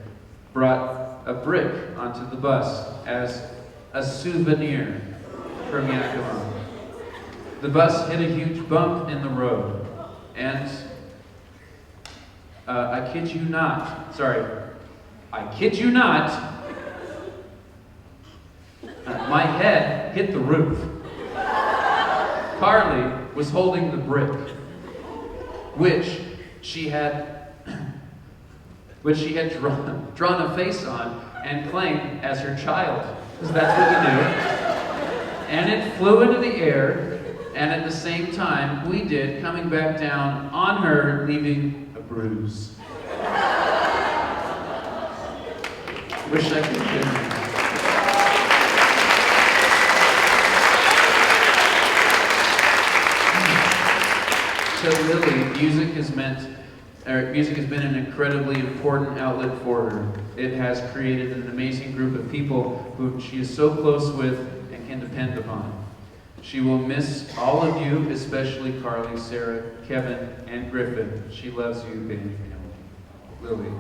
[SPEAKER 3] brought a brick onto the bus as a souvenir from Yakima. The bus hit a huge bump in the road, and I kid you not, my head hit the roof. Carly was holding the brick, which she had drawn a face on and claimed as her child, because that's what we do. And it flew into the air, and at the same time, we did, coming back down on her, leaving a bruise. Wish I could have been there. So Lily, music has been an incredibly important outlet for her. It has created an amazing group of people who she is so close with and can depend upon. She will miss all of you, especially Carly, Sarah, Kevin, and Griffin. She loves you, band family. Lily.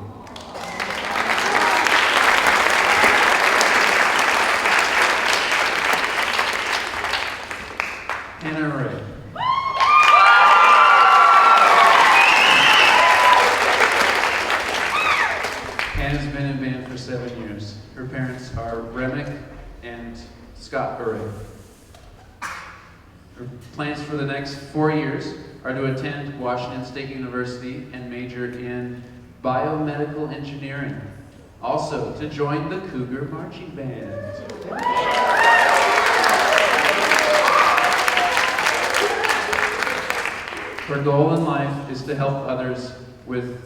[SPEAKER 3] Hannah Ray. Hannah's been in band for 7 years. Her parents are Remick and Scott Burray. Her plans for the next 4 years are to attend Washington State University and major in biomedical engineering. Also, to join the Cougar Marching Band. Her goal in life is to help others with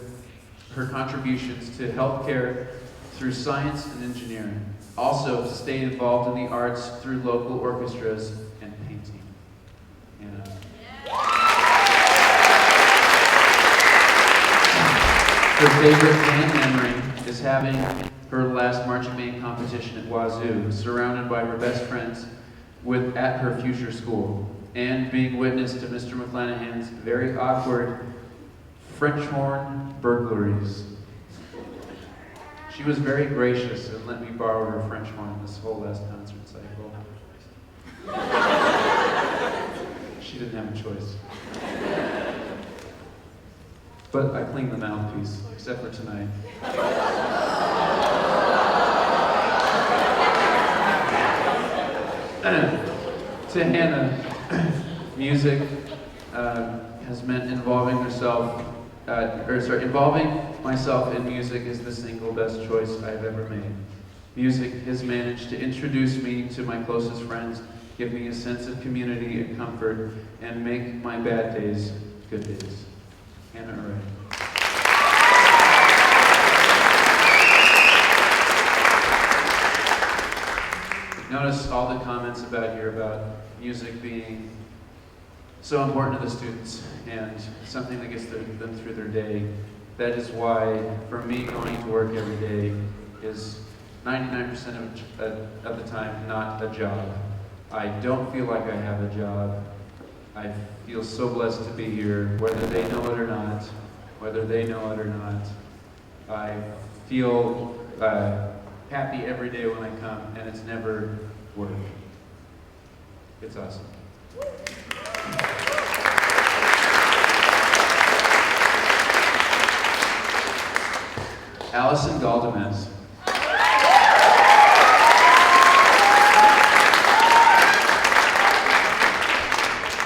[SPEAKER 3] her contributions to healthcare through science and engineering. Also, to stay involved in the arts through local orchestras and painting. Her favorite band memory is having her last marching band competition at Wazoo, surrounded by her best friends at her future school, and being witness to Mr. McClanahan's very awkward French horn burglaries. She was very gracious and let me borrow her French horn this whole last concert cycle. She didn't have a choice. but I clean the mouthpiece, except for tonight. To Hannah, music has meant involving myself in music is the single best choice I've ever made. Music has managed to introduce me to my closest friends, give me a sense of community and comfort, and make my bad days good days. Hannah Array. Notice all the comments about here about music being so important to the students and something that gets them through their day. That is why, for me, going to work every day is 99% of the time not a job. I don't feel like I have a job. I feel so blessed to be here, whether they know it or not, I feel happy every day when I come, and it's never work. It's awesome. Allison Galdamez.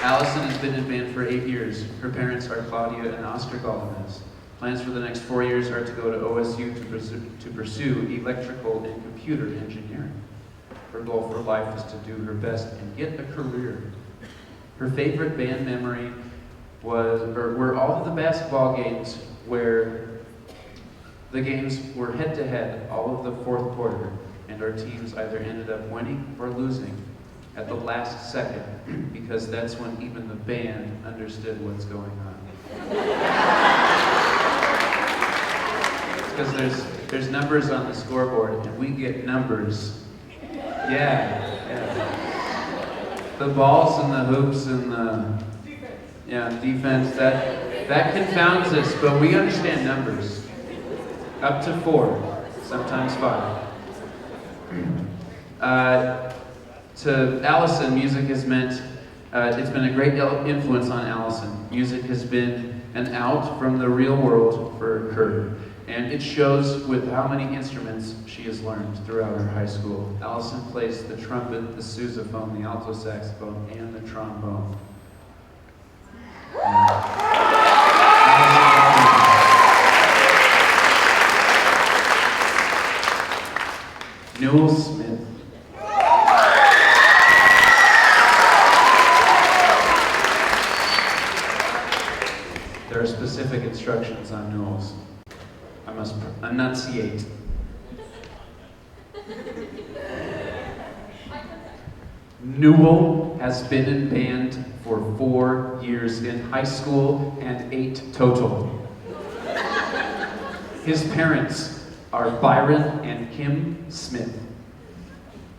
[SPEAKER 3] Allison has been in band for 8 years. Her parents are Claudia and Oscar Galdamez. Plans for the next 4 years are to go to OSU to pursue electrical and computer engineering. Her goal for life is to do her best and get a career. Her favorite band memory were all of the basketball games where the games were head-to-head all of the fourth quarter, and our teams either ended up winning or losing at the last second, because that's when even the band understood what's going on. Because there's numbers on the scoreboard, and we get numbers. Yeah. The balls and the hoops and the defense, that confounds us, but we understand numbers. Up to 4, sometimes 5. To Allison, music has meant, it's been a great influence on Allison. Music has been an out from the real world for her. And it shows with how many instruments she has learned throughout her high school. Allison plays the trumpet, the sousaphone, the alto saxophone, and the trombone. Newell Smith. There are specific instructions on Newell's. I must enunciate. Newell has been in band for 4 years in high school and 8 total. His parents are Byron and Kim Smith.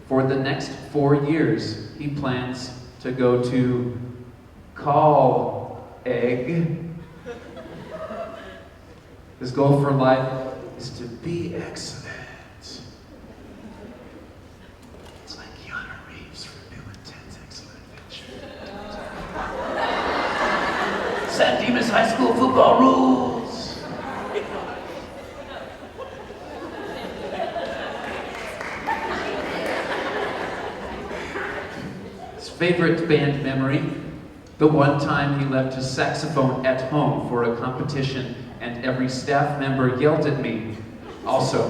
[SPEAKER 3] For the next 4 years, he plans to go to Call Egg. His goal for life is to be excellent. It's like Keanu Reeves from New Intense Excellent Adventure. San Dimas High School football rules. His favorite band memory, the one time he left his saxophone at home for a competition and every staff member yelled at me. Also,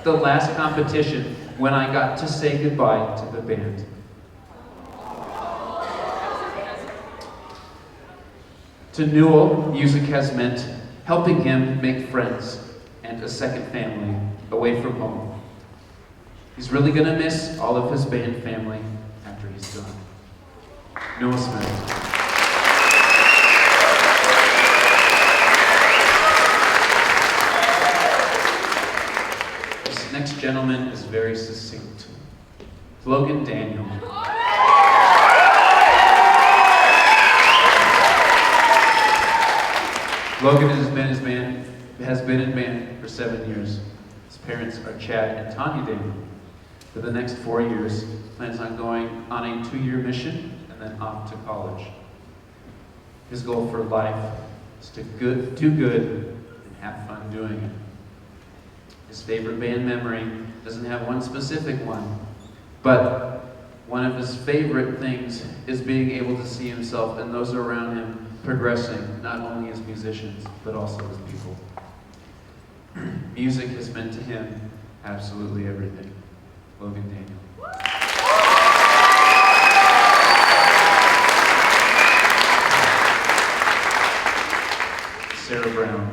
[SPEAKER 3] the last competition when I got to say goodbye to the band. To Newell, music has meant helping him make friends and a second family away from home. He's really gonna miss all of his band family after he's gone. Newell Smith. Next gentleman is very succinct. Logan Daniel. Logan has been in band for 7 years. His parents are Chad and Tanya Daniel. For the next 4 years, plans on going on a 2-year mission and then off to college. His goal for life is to do good and have fun doing it. His favorite band memory doesn't have one specific one, but one of his favorite things is being able to see himself and those around him progressing, not only as musicians, but also as people. Music has meant to him absolutely everything. Logan Daniel. Sarah Brown.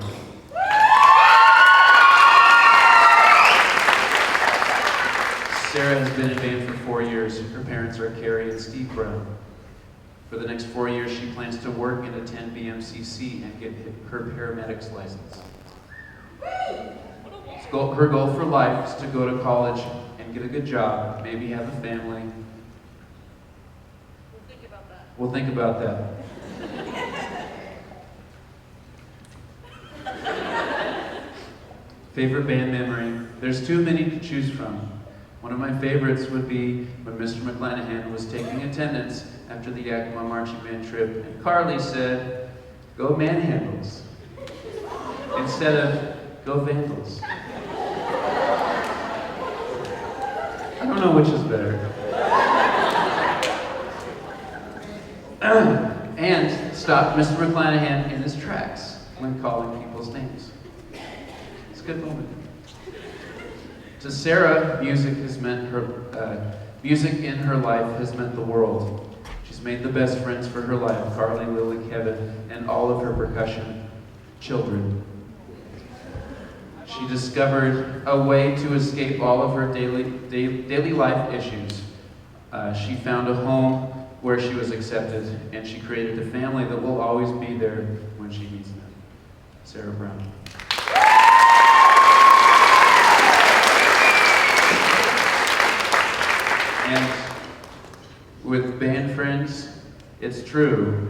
[SPEAKER 3] Sarah has been in band for 4 years. Her parents are Carrie and Steve Brown. For the next 4 years, she plans to work and attend BMCC and get her paramedic's license. Her goal for life is to go to college and get a good job, maybe have a family. We'll think about that. Favorite band memory? There's too many to choose from. One of my favorites would be when Mr. McClanahan was taking attendance after the Yakima marching band trip, and Carly said, "Go manhandles," instead of "Go Vandals." I don't know which is better. And stopped Mr. McClanahan in his tracks when calling people's names. It's a good moment. To Sarah, music in her life has meant the world. She's made the best friends for her life, Carly, Lily, Kevin, and all of her percussion children. She discovered a way to escape all of her daily life issues. She found a home where she was accepted, and she created a family that will always be there when she needs them. Sarah Brown. And with band friends, it's true.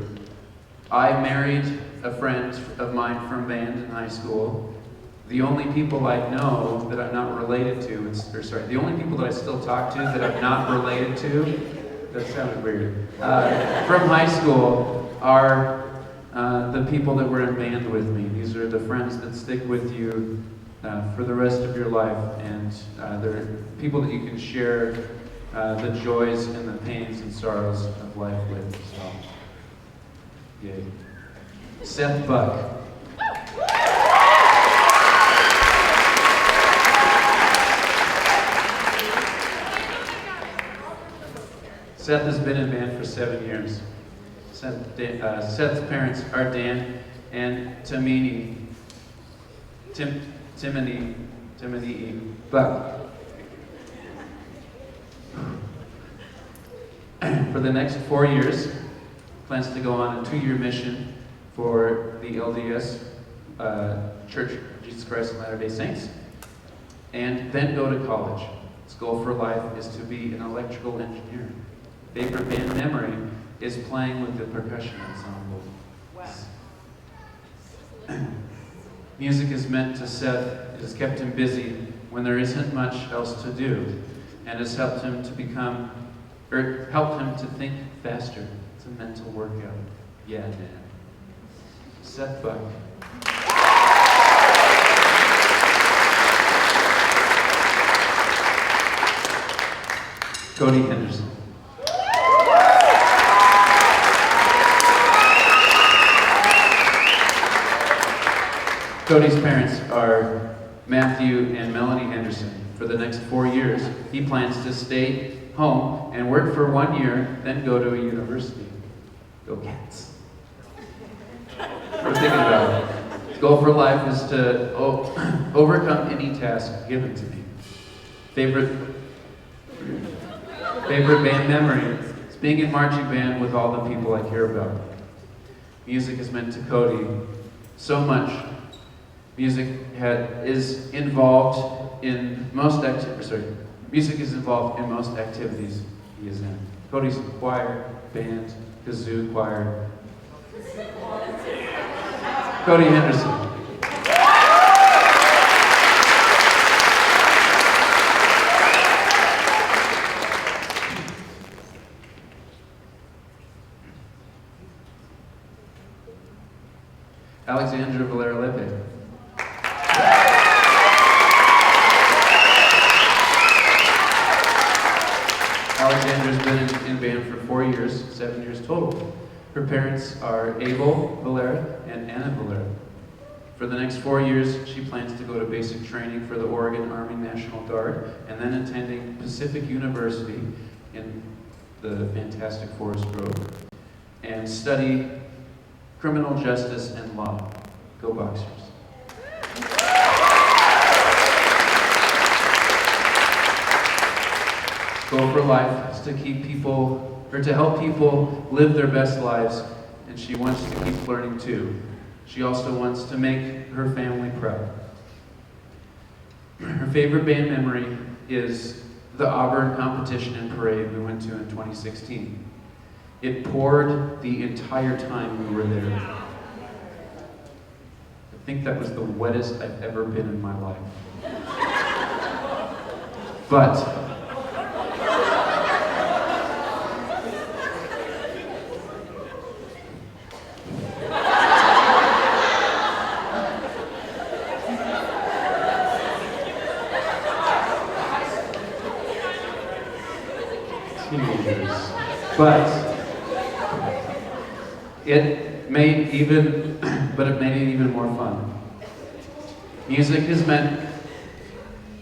[SPEAKER 3] I married a friend of mine from band in high school. The only people I know that I'm not related to, the only people that I still talk to that I'm not related to, that sounded weird, from high school are the people that were in band with me. These are the friends that stick with you for the rest of your life, and they're people that you can share the joys and the pains and sorrows of life with. So, yay. Seth Buck. Seth has been in band for 7 years. Seth's parents are Dan and Timothy Buck. For the next 4 years, plans to go on a 2-year mission for the LDS Church of Jesus Christ of Latter-day Saints, and then go to college. His goal for life is to be an electrical engineer. Favorite band memory is playing with the percussion ensemble. Wow. Music is meant to Seth. It has kept him busy when there isn't much else to do, and has helped him to think faster. It's a mental workout. Yeah, man. Seth Buck. Cody Henderson. Cody's parents are Matthew and Melanie Henderson. For the next 4 years, he plans to stay home and work for 1 year, then go to a university. Go Cats. We're thinking about it. His goal for life is to overcome any task given to me. Favorite band memory is being in marching band with all the people I care about. Music has meant to Cody so much. Music is involved in most activities he is in. Cody's in choir, band, kazoo choir. Cody Henderson. Alexandra Valera Lepe. Alexandra's been in band for 4 years, 7 years total. Her parents are Abel Valera and Anna Valera. For the next 4 years, she plans to go to basic training for the Oregon Army National Guard and then attending Pacific University in the fantastic Forest Grove and study criminal justice and law. Go Boxers. Goal for life is to keep people, or to help people live their best lives, and she wants to keep learning too. She also wants to make her family proud. Her favorite band memory is the Auburn competition and parade we went to in 2016. It poured the entire time we were there. I think that was the wettest I've ever been in my life. But it made it even more fun. Music has meant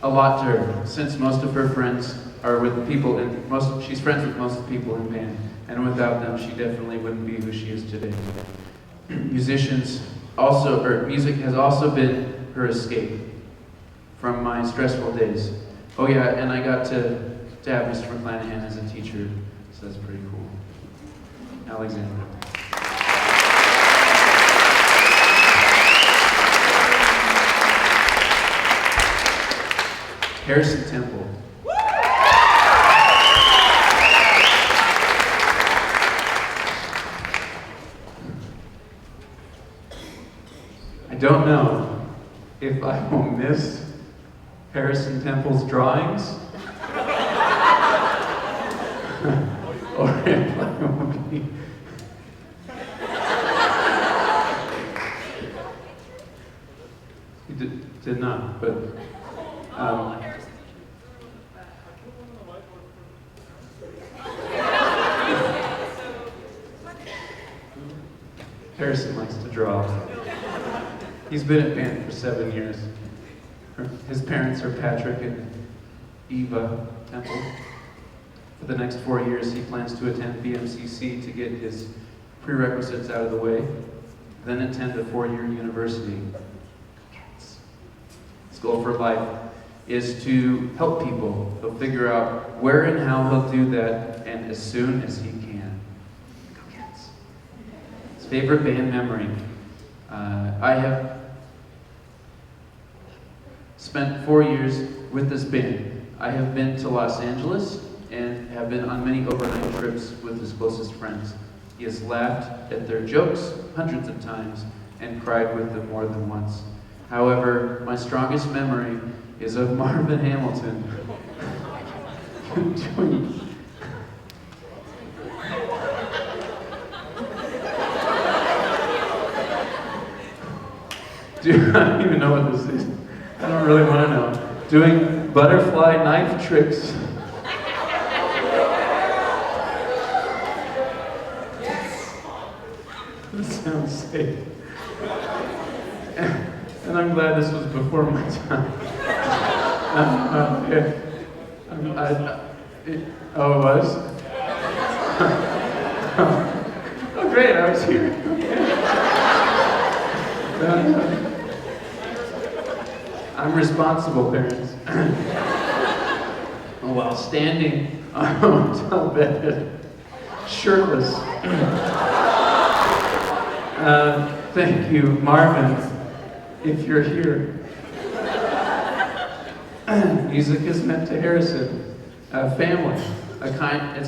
[SPEAKER 3] a lot to her, since most of her friends are with people she's friends with most of the people in band, and without them, she definitely wouldn't be who she is today. Music has also been her escape from my stressful days. Oh yeah, and I got to have Mr. McClanahan as a teacher, so that's pretty cool. Alexandra. Hermiston Temple. I don't know if I will miss Hermiston Temple's drawings or if I will be he did not, but Hermiston likes to draw. He's been at band for 7 years. His parents are Patrick and Eva Temple. For the next 4 years, he plans to attend BMCC to get his prerequisites out of the way, then attend a 4-year university. His goal for life is to help people. He'll figure out where and how he'll do that, and as soon as he can. Go Cats. His favorite band memory. I have spent 4 years with this band. I have been to Los Angeles and have been on many overnight trips with his closest friends. He has laughed at their jokes hundreds of times and cried with them more than once. However, my strongest memory is of Marvin Hamilton doing I don't even know what this is. I don't really want to know. Doing butterfly knife tricks. This sounds safe. And I'm glad this was before my time. Oh, it was? Oh, great, I was here. I'm responsible, parents. While standing on a hotel bed, shirtless. Thank you, Marvin, if you're here. Music is meant to Harrison, family. It's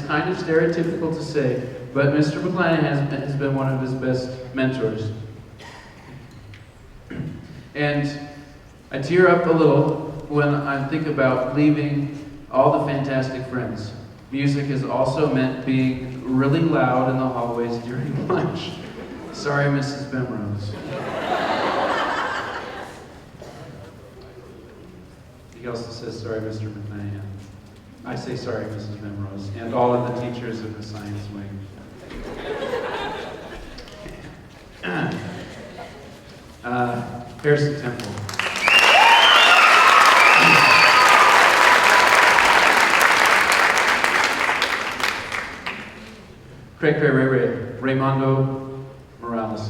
[SPEAKER 3] kind of stereotypical to say, but Mr. McClanahan has been one of his best mentors. And I tear up a little when I think about leaving all the fantastic friends. Music has also meant being really loud in the hallways during lunch. Sorry, Mrs. Bemrose. He also says, sorry, Mr. McMahon. I say sorry, Mrs. Memrose, and all of the teachers in the science wing. Hermiston Temple. Craig Raymondo Morales.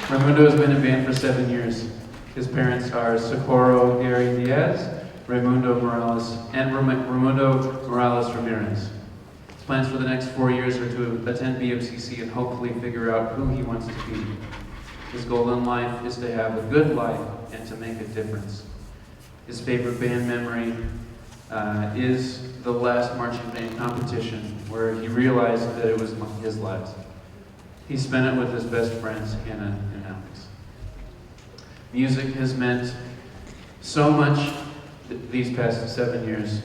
[SPEAKER 3] Raymundo has been in band for 7 years. His parents are Socorro Gary Diaz, Raymundo Morales, and Raymundo Morales Ramirez. His plans for the next 4 years are to attend BMCC and hopefully figure out who he wants to be. His goal in life is to have a good life and to make a difference. His favorite band memory is the last marching band competition where he realized that it was his last. He spent it with his best friends, Hannah and Alex. Music has meant so much these past 7 years.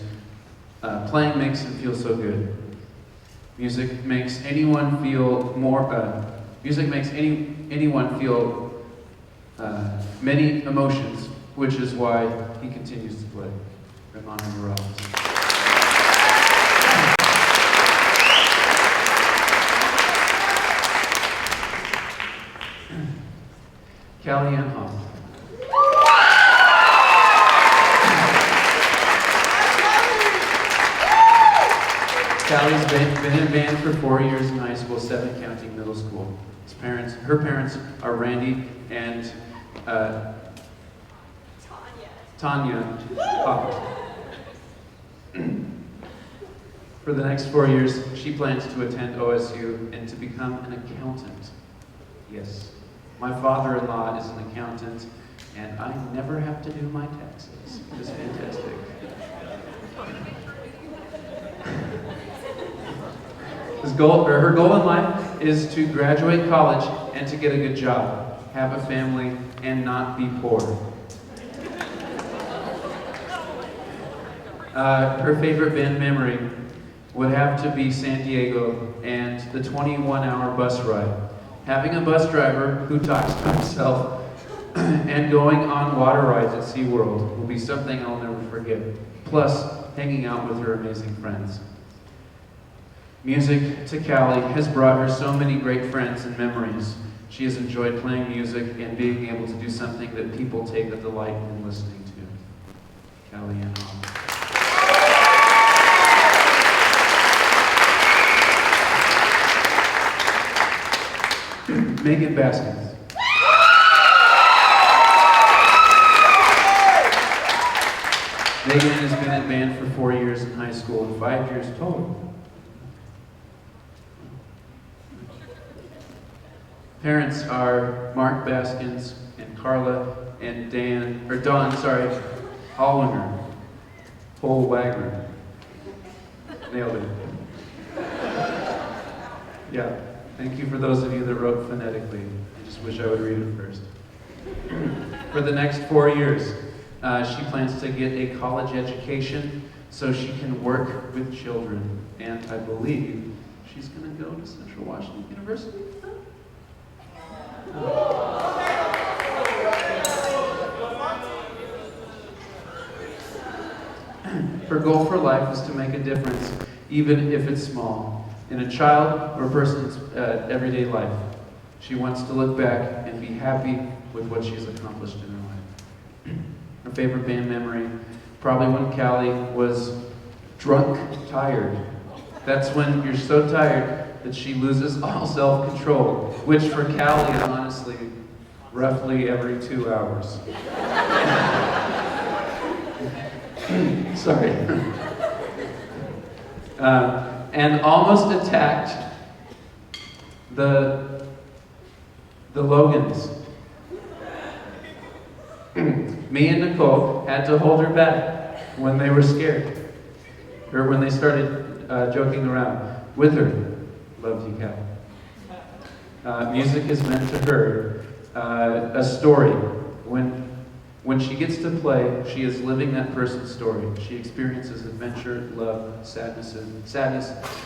[SPEAKER 3] Playing makes him feel so good. Music makes anyone feel anyone feel many emotions, which is why he continues to play. Raymondo Morales. Callie Ann Hoff. Callie's been in band for 4 years in high school, 7 counting middle school. Her parents are Randy and Tanya Hoff. For the next 4 years, she plans to attend OSU and to become an accountant. Yes. My father-in-law is an accountant, and I never have to do my taxes. It's fantastic. Her goal in life is to graduate college and to get a good job, have a family, and not be poor. Her favorite band memory would have to be San Diego and the 21-hour bus ride. Having a bus driver who talks to himself and going on water rides at SeaWorld will be something I'll never forget. Plus, hanging out with her amazing friends. Music to Callie has brought her so many great friends and memories. She has enjoyed playing music and being able to do something that people take a delight in listening to. Callie Ann Hoff. Megan Baskins. Megan has been in band for 4 years in high school and 5 years total. Parents are Mark Baskins and Carla and Dawn Hollinger. Cole Wagner. Nailed it. Yeah. Thank you for those of you that wrote phonetically. I just wish I would read it first. For the next 4 years, she plans to get a college education so she can work with children. And I believe she's going to go to Central Washington University. Her goal for life is to make a difference, even if it's small, in a child or a person's everyday life. She wants to look back and be happy with what she's accomplished in her life. Her favorite band memory, probably when Callie was drunk tired. That's when you're so tired that she loses all self-control, which for Callie is honestly roughly every 2 hours. Sorry. And almost attacked the Logans. Me and Nicole had to hold her back when they were scared, or when they started joking around with her. Love you, Cal. Music is meant to her a story. When she gets to play, she is living that person's story. She experiences adventure, love, sadness,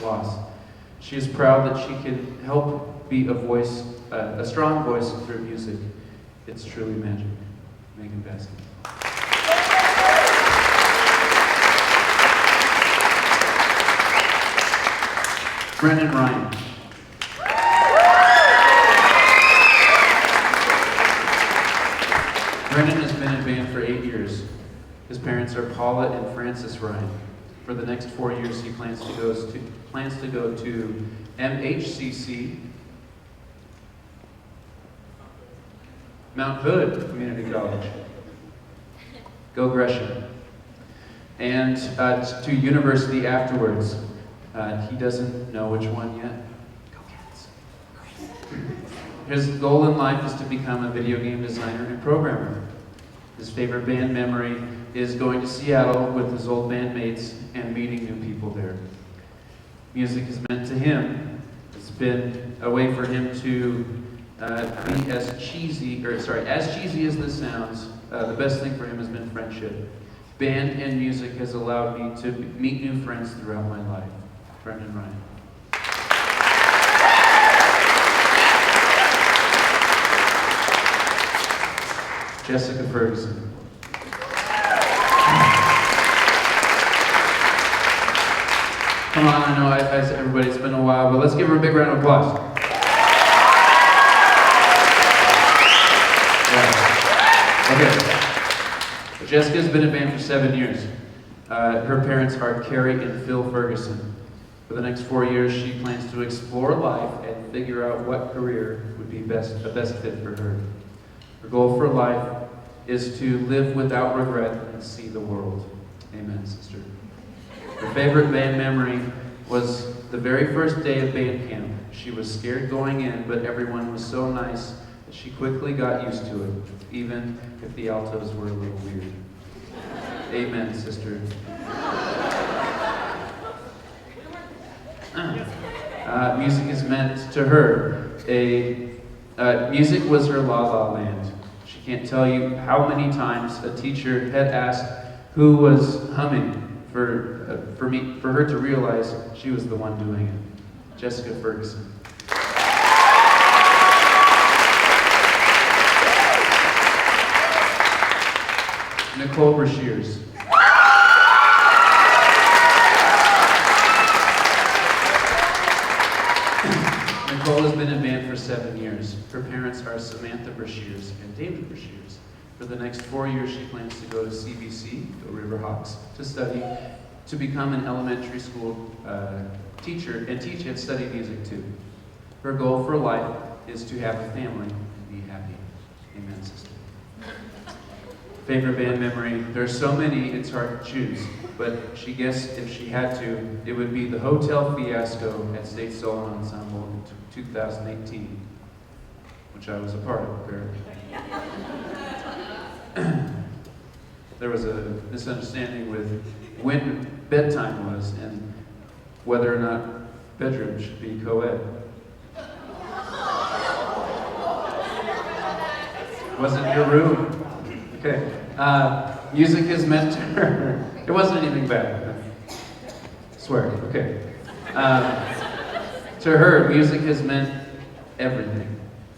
[SPEAKER 3] loss. She is proud that she can help be a voice, a strong voice through music. It's truly magic. Megan Baskin. Brendan Ryan. Brendan has been in band for 8 years. His parents are Paula and Francis Ryan. For the next 4 years, he plans to go to MHCC, Mount Hood Community College. Go Gresham. And to university afterwards. He doesn't know which one yet. Go Cats. His goal in life is to become a video game designer and programmer. His favorite band memory is going to Seattle with his old bandmates and meeting new people there. Music is meant to him. It's been a way for him to be as cheesy as this sounds. The best thing for him has been friendship. Band and music has allowed me to meet new friends throughout my life. Brendan Ryan. Jessica Ferguson. Come on, I know I said everybody, it's been a while, but let's give her a big round of applause. Yeah. Okay. Jessica's been in band for 7 years. Her parents are Carrie and Phil Ferguson. For the next 4 years, she plans to explore life and figure out what career would be the best fit for her. Her goal for life is to live without regret and see the world. Amen, sister. Her favorite band memory was the very first day of band camp. She was scared going in, but everyone was so nice that she quickly got used to it, even if the altos were a little weird. Amen, sister. Music is meant to her. Music was her la la land. She can't tell you how many times a teacher had asked who was humming for her to realize she was the one doing it. Jessica Ferguson. Nicole Brashears. Nicole has been in band for 7 years. Her parents are Samantha Brashears and David Brashears. For the next 4 years, she plans to go to CBC, go Riverhawks, to study, to become an elementary school teacher and teach and study music too. Her goal for life is to have a family and be happy. Amen, sister. Favorite band memory? There's so many, it's hard to choose. But she guessed if she had to, it would be the Hotel Fiasco at State Solo Ensemble in 2018, which I was a part of, apparently. There was a misunderstanding with when bedtime was and whether or not bedroom should be co-ed. Wasn't your room. Okay. Music is meant to her. It wasn't anything bad. I swear. Okay. To her, music has meant everything.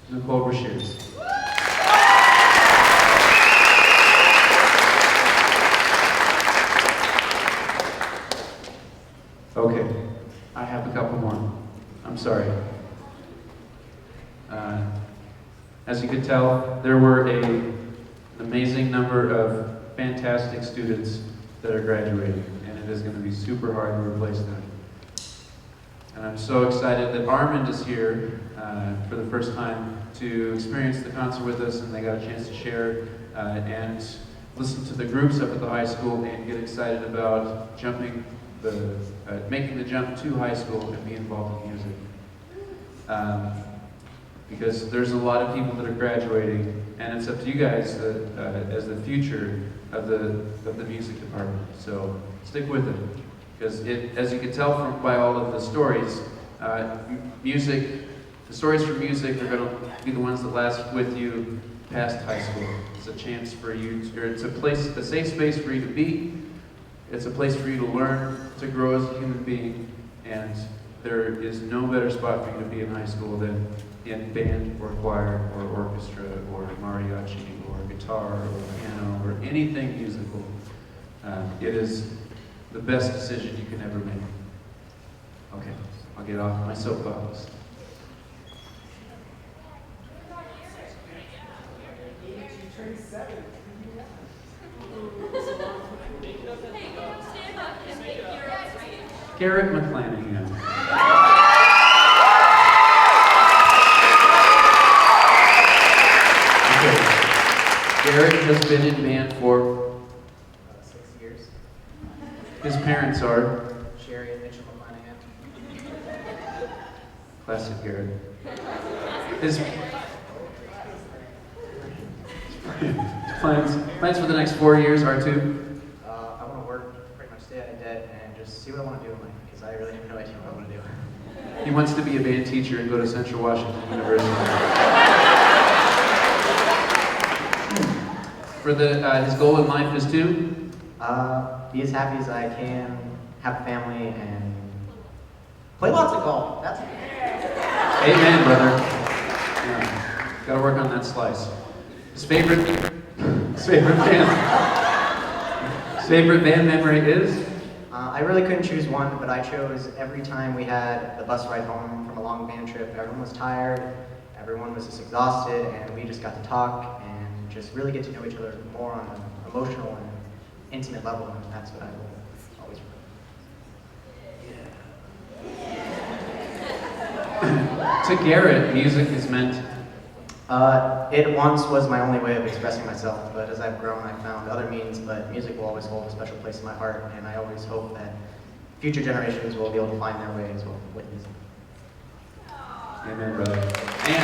[SPEAKER 3] Nicole Brashears. Okay. I have a couple more. I'm sorry. As you could tell, there were an amazing number of fantastic students that are graduating, and it is going to be super hard to replace them. And I'm so excited that Armand is here for the first time to experience the concert with us, and they got a chance to share and listen to the groups up at the high school and get excited about making the jump to high school and be involved in music. Because there's a lot of people that are graduating, and it's up to you guys as the future of the music department. So stick with it, because as you can tell by all of the stories, the stories from music are going to be the ones that last with you past high school. It's a chance for you, it's a safe space for you to be. It's a place for you to learn, to grow as a human being, and there is no better spot for you to be in high school than in band or choir or orchestra or mariachi or guitar or piano or anything musical. It is the best decision you can ever make. Okay, I'll get off my soapbox. Garrett McClanahan. Okay. Garrett has been in band for
[SPEAKER 6] 6 years.
[SPEAKER 3] his parents are
[SPEAKER 6] Sherry and Mitchell McClanahan.
[SPEAKER 3] classic Garrett. His plans for the next 4 years are to
[SPEAKER 6] I want to work, pretty much stay out of debt, and just see what I want to do in life, because I really have no idea what I want to do.
[SPEAKER 3] he wants to be a band teacher and go to Central Washington University. For his goal in life is to
[SPEAKER 6] Be as happy as I can, have a family, and play lots of golf. That's it.
[SPEAKER 3] Amen, brother. Yeah. Gotta work on that slice. His favorite band memory is?
[SPEAKER 6] I really couldn't choose one, but I chose every time we had the bus ride home from a long band trip. Everyone was tired, everyone was just exhausted, and we just got to talk and just really get to know each other more on an emotional and intimate level, and that's what I will always remember.
[SPEAKER 3] To Garrett, music is meant.
[SPEAKER 6] It once was my only way of expressing myself, but as I've grown, I've found other means, but music will always hold a special place in my heart, and I always hope that future generations will be able to find their way as well with music.
[SPEAKER 3] Amen, brother. And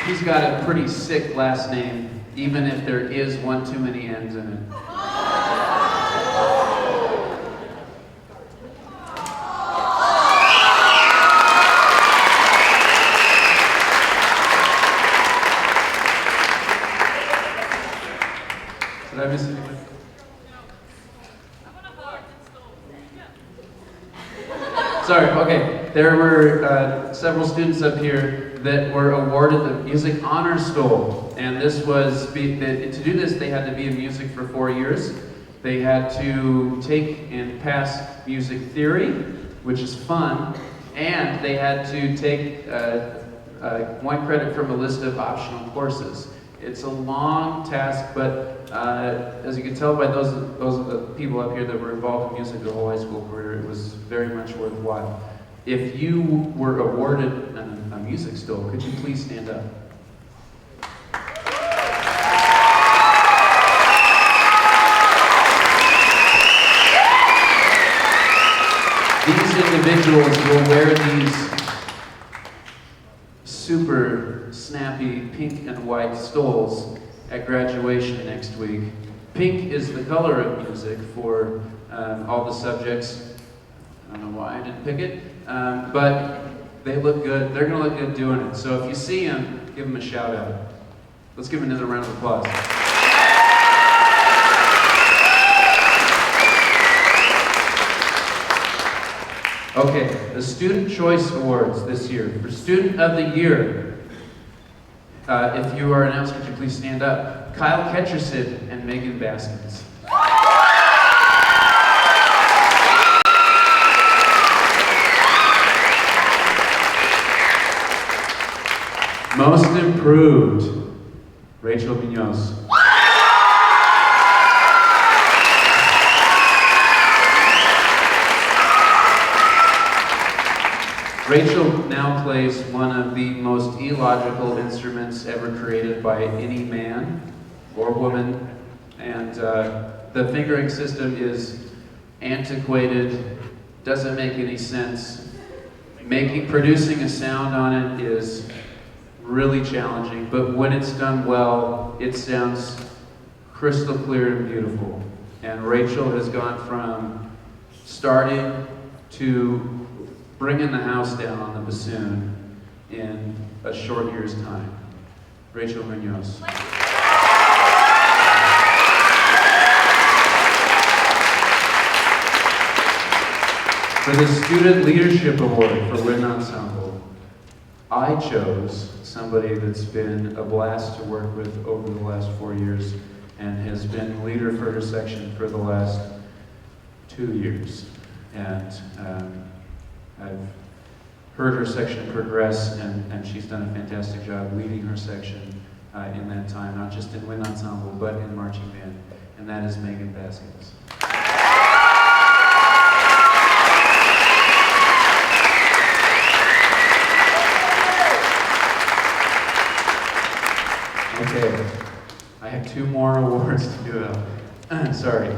[SPEAKER 3] he's got a pretty sick last name, even if there is one too many N's in it. Did I miss anything? Sorry, okay. There were several students up here that were awarded the Music Honor Stole. And this was, to do this, they had to be in music for 4 years. They had to take and pass music theory, which is fun, and they had to take 1 credit from a list of optional courses. It's a long task, but as you can tell by those of the people up here that were involved in music their whole high school career, it was very much worthwhile. If you were awarded a music stole, could you please stand up? These individuals will wear these super snappy pink and white stoles at graduation next week. Pink is the color of music for all the subjects. I don't know why I didn't pick it, but they look good. They're going to look good doing it. So if you see them, give them a shout out. Let's give them another round of applause. Okay, the Student Choice Awards this year. For Student of the Year, if you are announced, could you please stand up? Kyle Ketcherson and Megan Baskins. Most Improved, Rachel Munoz. Rachel now plays one of the most illogical instruments ever created by any man or woman, and the fingering system is antiquated, doesn't make any sense. Producing a sound on it is really challenging, but when it's done well, it sounds crystal clear and beautiful. And Rachel has gone from starting to bringing the house down on the bassoon in a short year's time. Rachel Munoz. For the Student Leadership Award for Wind Ensemble, I chose somebody that's been a blast to work with over the last 4 years and has been leader for her section for the last 2 years. And I've heard her section progress, and she's done a fantastic job leading her section in that time, not just in wind ensemble, but in marching band, and that is Megan Baskins. Okay, I have 2 more awards to give out. Sorry.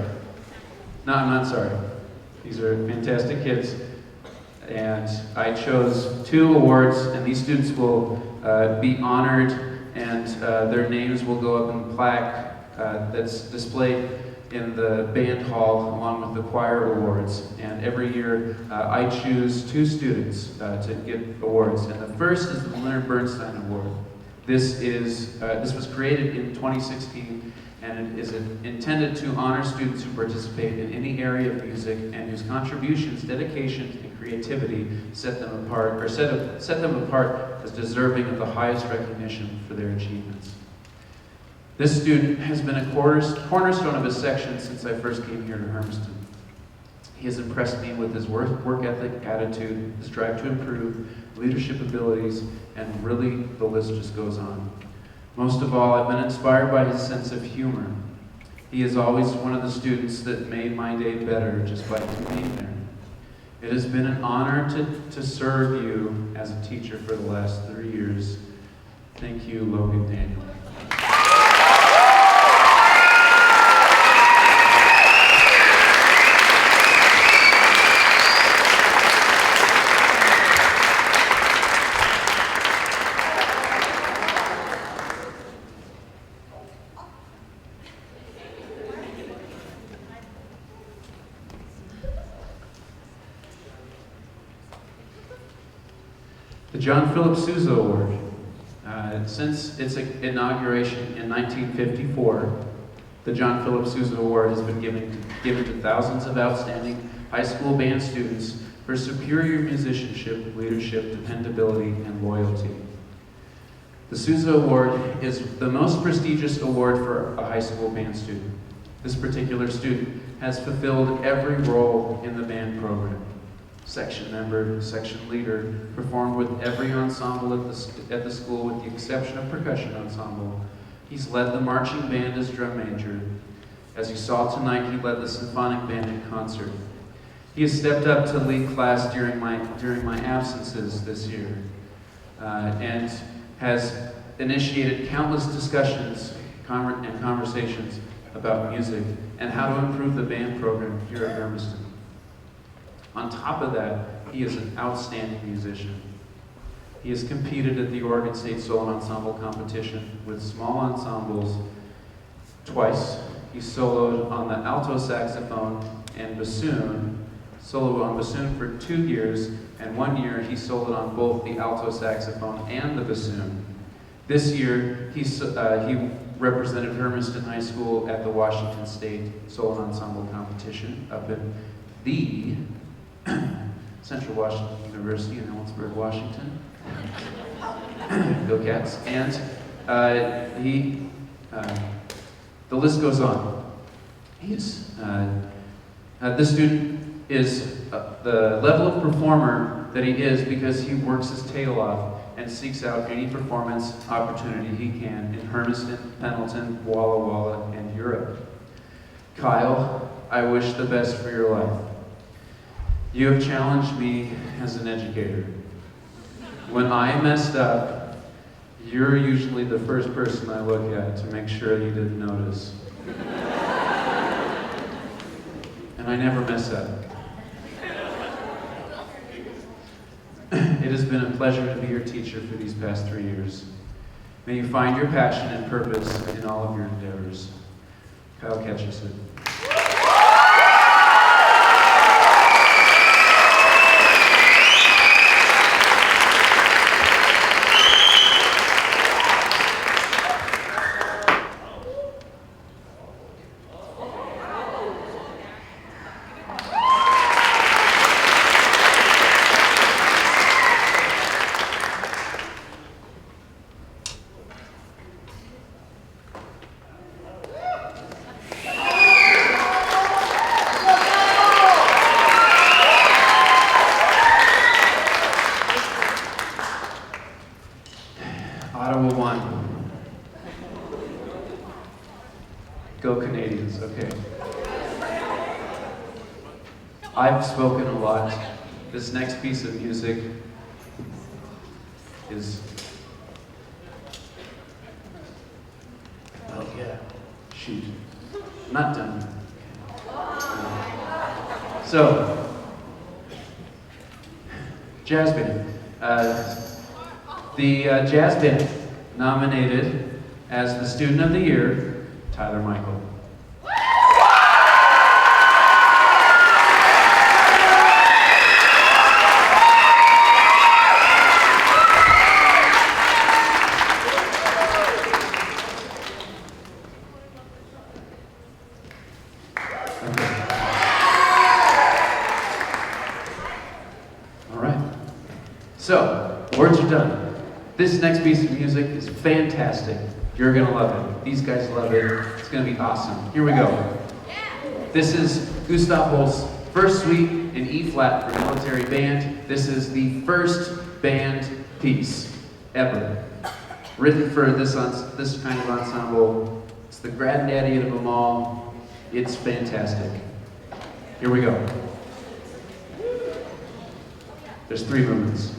[SPEAKER 3] No, I'm not sorry. These are fantastic kids. And I chose 2 awards, and these students will be honored, and their names will go up in plaque that's displayed in the band hall along with the choir awards. And every year I choose 2 students to get awards. And the first is the Leonard Bernstein Award. This was created in 2016, and it is intended to honor students who participate in any area of music and whose contributions, dedication, and creativity set them apart as deserving of the highest recognition for their achievements. This student has been a cornerstone of his section since I first came here to Hermiston. He has impressed me with his work ethic, attitude, his drive to improve, leadership abilities, and really the list just goes on. Most of all, I've been inspired by his sense of humor. He is always one of the students that made my day better just by being there. It has been an honor to serve you as a teacher for the last 3 years. Thank you, Logan Daniel. The John Philip Sousa Award. Since its inauguration in 1954, the John Philip Sousa Award has been given to thousands of outstanding high school band students for superior musicianship, leadership, dependability, and loyalty. The Sousa Award is the most prestigious award for a high school band student. This particular student has fulfilled every role in the band program. Section member, section leader, performed with every ensemble at the school with the exception of percussion ensemble. He's led the marching band as drum major. As you saw tonight, he led the symphonic band in concert. He has stepped up to lead class during my absences this year, and has initiated countless discussions and conversations about music and how to improve the band program here at Hermiston. On top of that, he is an outstanding musician. He has competed at the Oregon State Solo Ensemble competition with small ensembles twice. He soloed on the alto saxophone and bassoon, soloed on bassoon for 2 years, and 1 year he soloed on both the alto saxophone and the bassoon. This year, he represented Hermiston High School at the Washington State Solo Ensemble competition up in the Central Washington University in Ellensburg, Washington. Go Cats. And the list goes on. This student is the level of performer that he is because he works his tail off and seeks out any performance opportunity he can in Hermiston, Pendleton, Walla Walla, and Europe. Kyle, I wish the best for your life. You have challenged me as an educator. When I messed up, you're usually the first person I look at to make sure you didn't notice. And I never mess up. It has been a pleasure to be your teacher for these past 3 years. May you find your passion and purpose in all of your endeavors. Kyle Ketcherson. Go Canadians, okay. I've spoken a lot. This next piece of music is... Oh, yeah. Shoot. I'm not done. So, jazz band. The jazz band nominated as the Student of the Year, Tyler Michael. So, words are done. This next piece of music is fantastic. You're gonna love it. These guys love it. It's gonna be awesome. Here we go. This is Gustav Holst's first suite in E-flat for military band. This is the first band piece ever. Written for this kind of ensemble. It's the granddaddy of them all. It's fantastic. Here we go. There's 3 movements.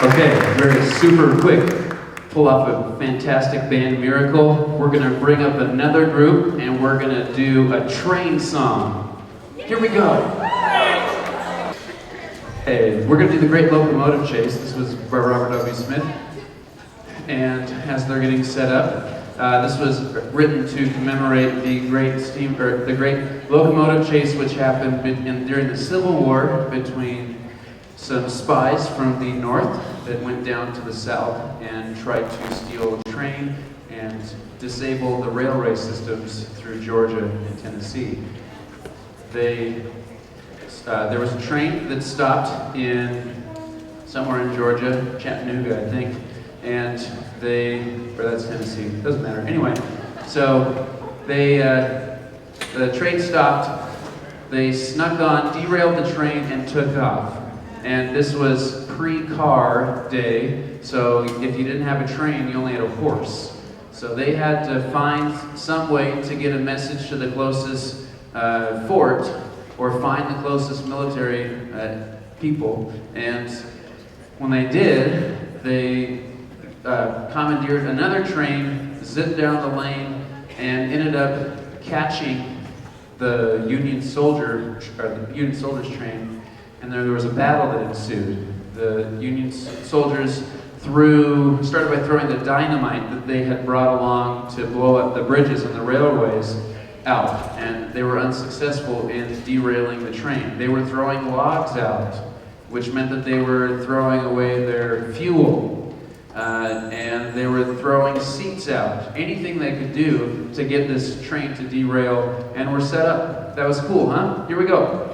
[SPEAKER 3] Okay, very super quick. Pull off a fantastic band miracle. We're gonna bring up another group and we're gonna do a train song. Here we go. Hey, we're gonna do the Great Locomotive Chase. This was by Robert W. Smith. And as they're getting set up, this was written to commemorate the Great Locomotive Chase, which happened during the Civil War between some spies from the north that went down to the south and tried to steal a train and disable the railway systems through Georgia and Tennessee. There was a train that stopped somewhere in Georgia, Chattanooga, I think, and or that's Tennessee, doesn't matter. Anyway, so the train stopped, they snuck on, derailed the train, and took off. And this was pre-car day, so if you didn't have a train, you only had a horse. So they had to find some way to get a message to the closest fort or find the closest military people. And when they did, they commandeered another train, zipped down the lane, and ended up catching the Union soldiers train. And there was a battle that ensued. The Union soldiers started by throwing the dynamite that they had brought along to blow up the bridges and the railways out, and they were unsuccessful in derailing the train. They were throwing logs out, which meant that they were throwing away their fuel, and they were throwing seats out. Anything they could do to get this train to derail, and we're set up. That was cool, huh? Here we go.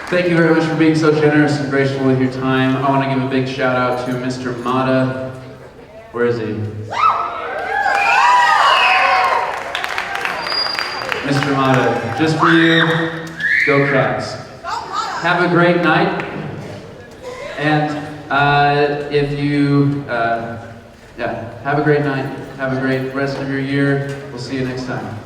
[SPEAKER 3] Thank you very much for being so generous and graceful with your time. I want to give a big shout out to Mr. Mata. Where is he? Mr. Mata, just for you, go Cats. Have a great night. And if you, yeah, have a great night. Have a great rest of your year. We'll see you next time.